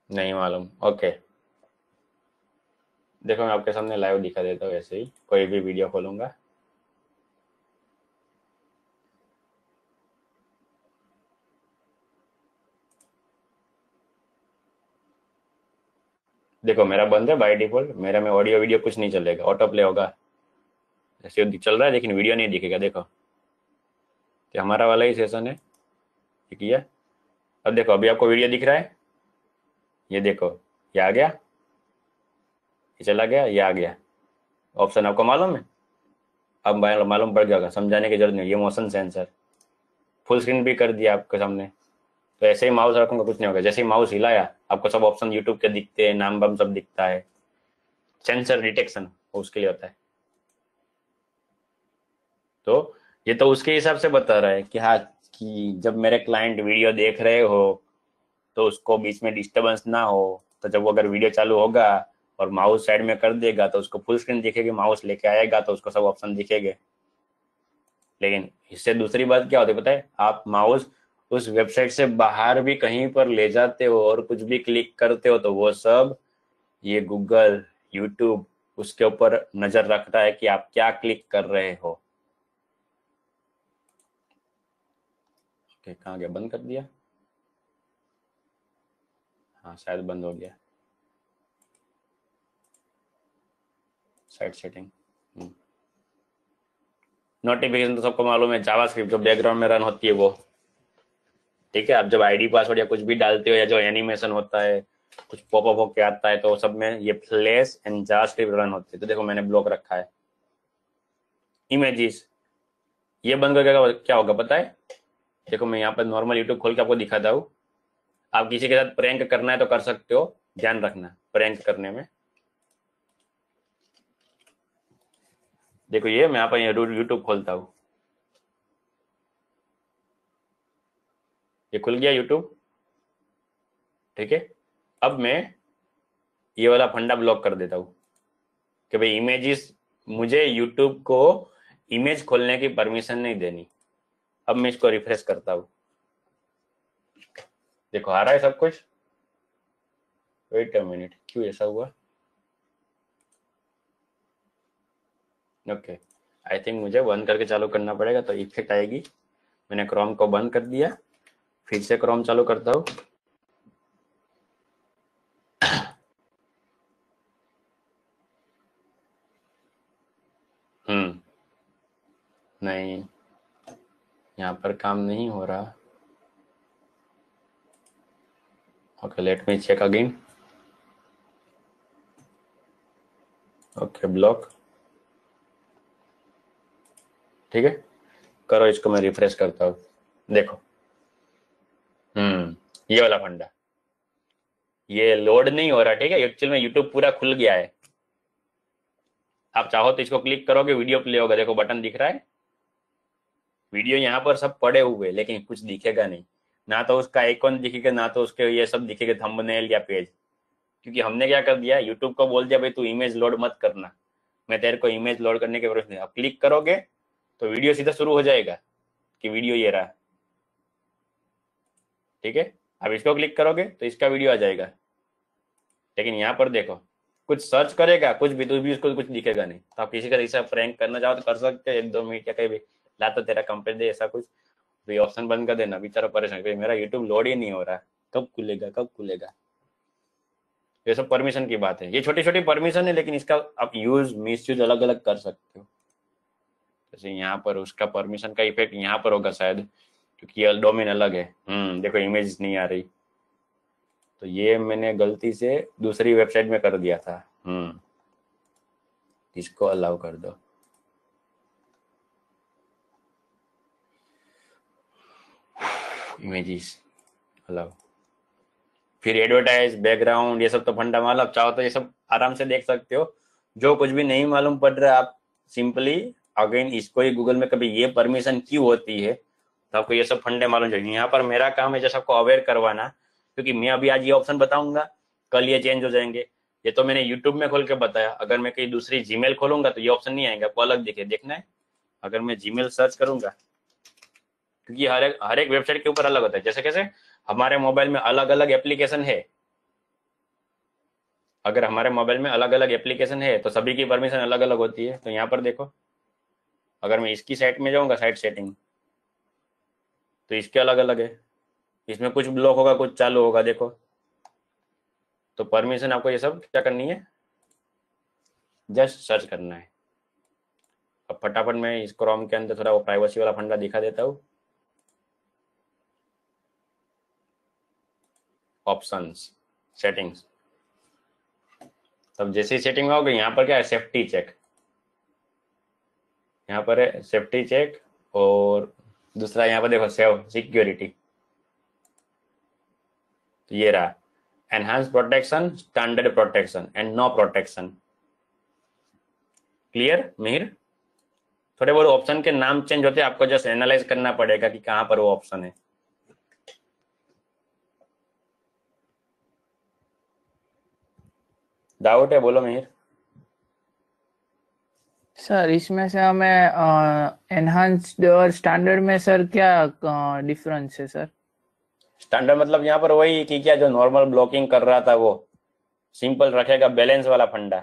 नहीं मालूम? ओके, देखो मैं आपके सामने लाइव दिखा देता हूँ। ऐसे ही कोई भी वीडियो खोलूंगा। देखो मेरा बंद है बाय डिफॉल्ट, मेरा में ऑडियो वीडियो कुछ नहीं चलेगा, ऑटो प्ले होगा। ऐसे चल रहा है लेकिन वीडियो नहीं दिखेगा। देखो कि हमारा वाला ही सेशन है, ठीक है। अब देखो अभी आपको वीडियो दिख रहा है, ये देखो, ये आ गया, ये चला गया, ये आ गया। ऑप्शन आपको मालूम है? अब मालूम पड़ गया, समझाने की जरूरत नहीं। ये मोशन सेंसर फुल स्क्रीन भी कर दिया आपके सामने। तो ऐसे ही माउस रखूंगा कुछ नहीं होगा। जैसे ही माउस हिलाया आपको सब ऑप्शन यूट्यूब के दिखते हैं, नाम वाम सब दिखता है। सेंसर डिटेक्शन उसके लिए होता है। तो ये तो उसके हिसाब से बता रहा है कि हाँ, कि जब मेरे क्लाइंट वीडियो देख रहे हो तो उसको बीच में डिस्टरबेंस ना हो। तो जब वो अगर वीडियो चालू होगा और माउस साइड में कर देगा तो उसको फुल स्क्रीन दिखेगी, माउस लेके आएगा तो उसको सब ऑप्शन दिखेंगे। लेकिन इससे दूसरी बात क्या होती है पता है? आप माउस उस वेबसाइट से बाहर भी कहीं पर ले जाते हो और कुछ भी क्लिक करते हो तो वो सब ये गूगल, यूट्यूब उसके ऊपर नजर रखता है कि आप क्या क्लिक कर रहे हो। ओके, कहाँ गया? बंद कर दिया? हाँ शायद बंद हो गया। साइट सेटिंग, नोटिफिकेशन तो सबको मालूम है, जावास्क्रिप्ट जो बैकग्राउंड में रन होती है वो। ठीक है, आप जब आईडी पासवर्ड या कुछ भी डालते हो या जो एनिमेशन होता है, कुछ पॉपअप होके आता है, तो सब में ये फ्लैश एंड जावास्क्रिप्ट रन होते हैं। तो देखो मैंने ब्लॉक रखा है। इमेजेस, ये बंद करके क्या होगा पता है? देखो मैं यहाँ पर नॉर्मल यूट्यूब खोल के आपको दिखाता हूँ। आप किसी के साथ प्रैंक करना है तो कर सकते हो, ध्यान रखना प्रैंक करने में। देखो ये मैं यहाँ पर यूट्यूब खोलता हूँ, ये खुल गया यूट्यूब। ठीक है, अब मैं ये वाला फंडा ब्लॉक कर देता हूँ कि भाई इमेजेस, मुझे यूट्यूब को इमेज खोलने की परमिशन नहीं देनी। अब मैं इसको रिफ्रेश करता हूँ, देखो आ रहा है सब कुछ। वेट अ मिनट, क्यों ऐसा हुआ? ओके, आई थिंक मुझे बंद करके चालू करना पड़ेगा तो इफेक्ट आएगी। मैंने क्रोम को बंद कर दिया, फिर से क्रोम चालू करता हूँ। नहीं, यहाँ पर काम नहीं हो रहा। Okay, let me check again. Okay, block. ठीक है, करो इसको, मैं रिफ्रेश करता हूँ। देखो ये वाला फंडा, ये लोड नहीं हो रहा। ठीक है, एक्चुअल में यूट्यूब पूरा खुल गया है। आप चाहो तो इसको क्लिक करोगे, वीडियो प्ले होगा। देखो बटन दिख रहा है, वीडियो यहाँ पर सब पड़े हुए, लेकिन कुछ दिखेगा नहीं। ना तो उसका आइकॉन दिखेगा, ना तो उसके ये सब दिखेगा, थंबनेल या पेज। क्योंकि हमने क्या कर दिया, यूट्यूब को बोल दिया भाई तू इमेज लोड मत करना, मैं तेरे को इमेज लोड करने के जरूरत नहीं। अब क्लिक करोगे तो वीडियो सीधा शुरू हो जाएगा कि वीडियो ये रहा। ठीक है, अब इसको क्लिक करोगे तो इसका वीडियो आ जाएगा। लेकिन यहाँ पर देखो, कुछ सर्च करेगा कुछ भी उसको कुछ दिखेगा नहीं। तो आप किसी का ऐसा प्रैंक करना चाहो तो कर सकते हो, 1-2 मिनट या कहीं भी ला तो तेरा कंप्लीट दे, ऐसा कुछ भी ऑप्शन बंद कर देना। बेचारा परेशान, मेरा यूट्यूब लोड ही नहीं हो रहा, कब खुलेगा कब खुलेगा। ये सब परमिशन की बात है, ये छोटी छोटी परमिशन है, लेकिन इसका आप यूज मिस यूज अलग अलग कर सकते हो। जैसे यहाँ पर उसका परमिशन का इफेक्ट यहाँ पर होगा शायद, क्योंकि ये डोमेन अलग है। देखो इमेज नहीं आ रही, तो ये मैंने गलती से दूसरी वेबसाइट में कर दिया था। इसको अलाउ कर दो। इमेजेस अलाउ, फिर एडवर्टाइज, बैकग्राउंड, ये सब तो फंडा मालूम, आप चाहो तो ये सब आराम से देख सकते हो। जो कुछ भी नहीं मालूम पड़ रहा है आप सिंपली अगेन इसको ही गूगल में कभी ये परमिशन क्यों होती है, तो आपको ये सब फंडे मालूम चाहिए। यहाँ पर मेरा काम है जैसे आपको अवेयर करवाना, क्योंकि मैं अभी आज ये ऑप्शन बताऊंगा, कल ये चेंज हो जाएंगे। ये तो मैंने यूट्यूब में खोल के बताया, अगर मैं कहीं दूसरी जीमेल खोलूंगा तो ये ऑप्शन नहीं आएगा, आपको अलग दिखे, देखना है। अगर मैं जीमेल सर्च करूंगा, क्योंकि हर एक वेबसाइट के ऊपर अलग होता है। जैसे कैसे हमारे मोबाइल में अलग अलग एप्लीकेशन है, अगर हमारे मोबाइल में अलग अलग एप्लीकेशन है तो सभी की परमिशन अलग अलग होती है। तो यहाँ पर देखो, अगर मैं इसकी साइट में जाऊंगा, साइट सेटिंग, तो इसके अलग अलग है, इसमें कुछ ब्लॉक होगा, कुछ चालू होगा, देखो। तो परमिशन आपको ये सब क्या करनी है, जस्ट सर्च करना है। अब फटाफट मैं इस क्रोम के अंदर थोड़ा वो प्राइवेसी वाला फंडा दिखा देता हूँ। ऑप्शंस, सेटिंग्स, तब जैसे ही सेटिंग में होगी, यहाँ पर क्या है, सेफ्टी चेक, यहाँ पर है सेफ्टी चेक, और दूसरा यहाँ पर देखो सेव सिक्योरिटी, तो ये रहा enhance protection, standard protection and no protection. Clear Mihir? थोड़े बहुत ऑप्शन के नाम चेंज होते हैं, आपको जस्ट एनालाइज करना पड़ेगा कि कहाँ पर वो ऑप्शन है। डाउट है, बोलो मिहिर। सर इसमें से हमें एनहांस्ड और स्टैंडर्ड में सर क्या डिफरेंस है सर? स्टैंडर्ड मतलब यहाँ पर वही कि क्या जो नॉर्मल ब्लॉकिंग कर रहा था वो सिंपल रखेगा, बैलेंस वाला फंडा,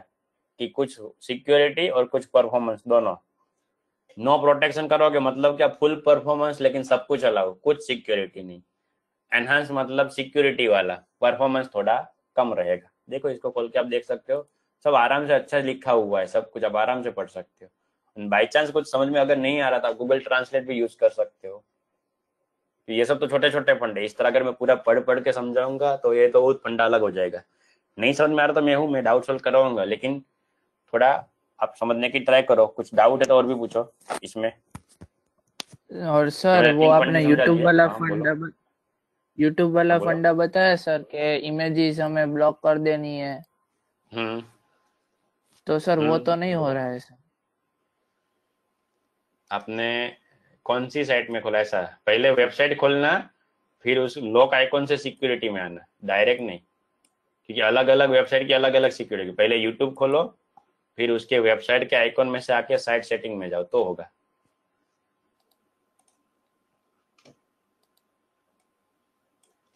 कि कुछ सिक्योरिटी और कुछ परफॉर्मेंस दोनों। नो प्रोटेक्शन करोगे मतलब क्या, फुल परफॉर्मेंस लेकिन सब कुछ अलाउ, कुछ सिक्योरिटी नहीं। एनहांस मतलब सिक्योरिटी वाला, परफॉर्मेंस थोड़ा कम रहेगा। देखो इसको खोल के आप देख सकते हो, सब आराम से अच्छा लिखा हुआ है, सब कुछ आप आराम से पढ़ सकते हो। बाई चांस कुछ समझ में अगर नहीं आ रहा था, गूगल ट्रांसलेट भी यूज कर सकते हो। तो ये सब तो छोटे छोटे फंडे, इस तरह अगर मैं पूरा पढ़ पढ़ के समझाऊंगा तो ये तो बहुत फंडा अलग हो जाएगा। नहीं समझ में आ रहा तो मैं डाउट सॉल्व करवाऊंगा, लेकिन थोड़ा आप समझने की ट्राई करो। कुछ डाउट है तो और भी पूछो इसमें। और सर वो 3 आपने फंडे समझा यूट्यूब लिए। वाला हाँ बोलो। फंडा यूट्यूब वाला हाँ बोलो। फंडा बताया सर कि इमेजेस हमें ब्लॉक कर देनी है, हम्म तो सर वो तो नहीं हो बोलो। रहा है सर। आपने कौन सी साइट में खोला? ऐसा पहले वेबसाइट खोलना, फिर उस लॉक आइकॉन से सिक्योरिटी में आना, डायरेक्ट नहीं, क्योंकि अलग अलग वेबसाइट की अलग अलग सिक्योरिटी। पहले यूट्यूब खोलो, फिर उसके वेबसाइट के आइकॉन में से आके साइट सेटिंग में जाओ तो होगा।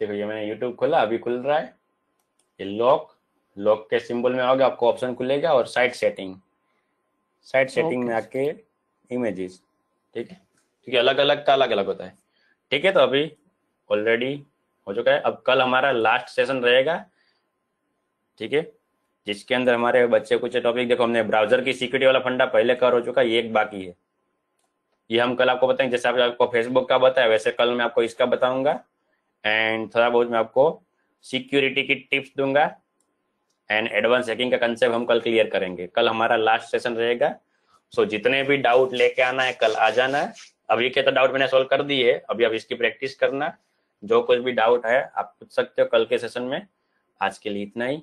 देखो ये मैंने यूट्यूब खोला, अभी खुल रहा है ये लॉक, लॉक के सिंबल में आओगे आपको ऑप्शन खुलेगा, और साइट सेटिंग, साइट सेटिंग में ओके आके इमेजेस, ठीक है, क्योंकि अलग अलग का अलग अलग होता है। ठीक है, तो अभी ऑलरेडी हो चुका है। अब कल हमारा लास्ट सेशन रहेगा, ठीक है, जिसके अंदर हमारे बच्चे कुछ टॉपिक, देखो हमने ब्राउजर की सिक्योरिटी वाला फंडा पहले कवर हो चुका है, ये एक बाकी है, ये हम कल आपको बताएंगे। जैसे आपको फेसबुक का बताया वैसे कल मैं आपको इसका बताऊंगा, एंड थोड़ा बहुत मैं आपको सिक्योरिटी की टिप्स दूंगा, एंड एडवांस हैकिंग का कंसेप्ट हम कल क्लियर करेंगे। कल हमारा लास्ट सेशन रहेगा। सो जितने भी डाउट लेके आना है कल आ जाना है। अभी के तो डाउट मैंने सोल्व कर दिए, अभी आप इसकी प्रैक्टिस करना, जो कुछ भी डाउट है आप पूछ सकते हो कल के सेशन में। आज के लिए इतना ही।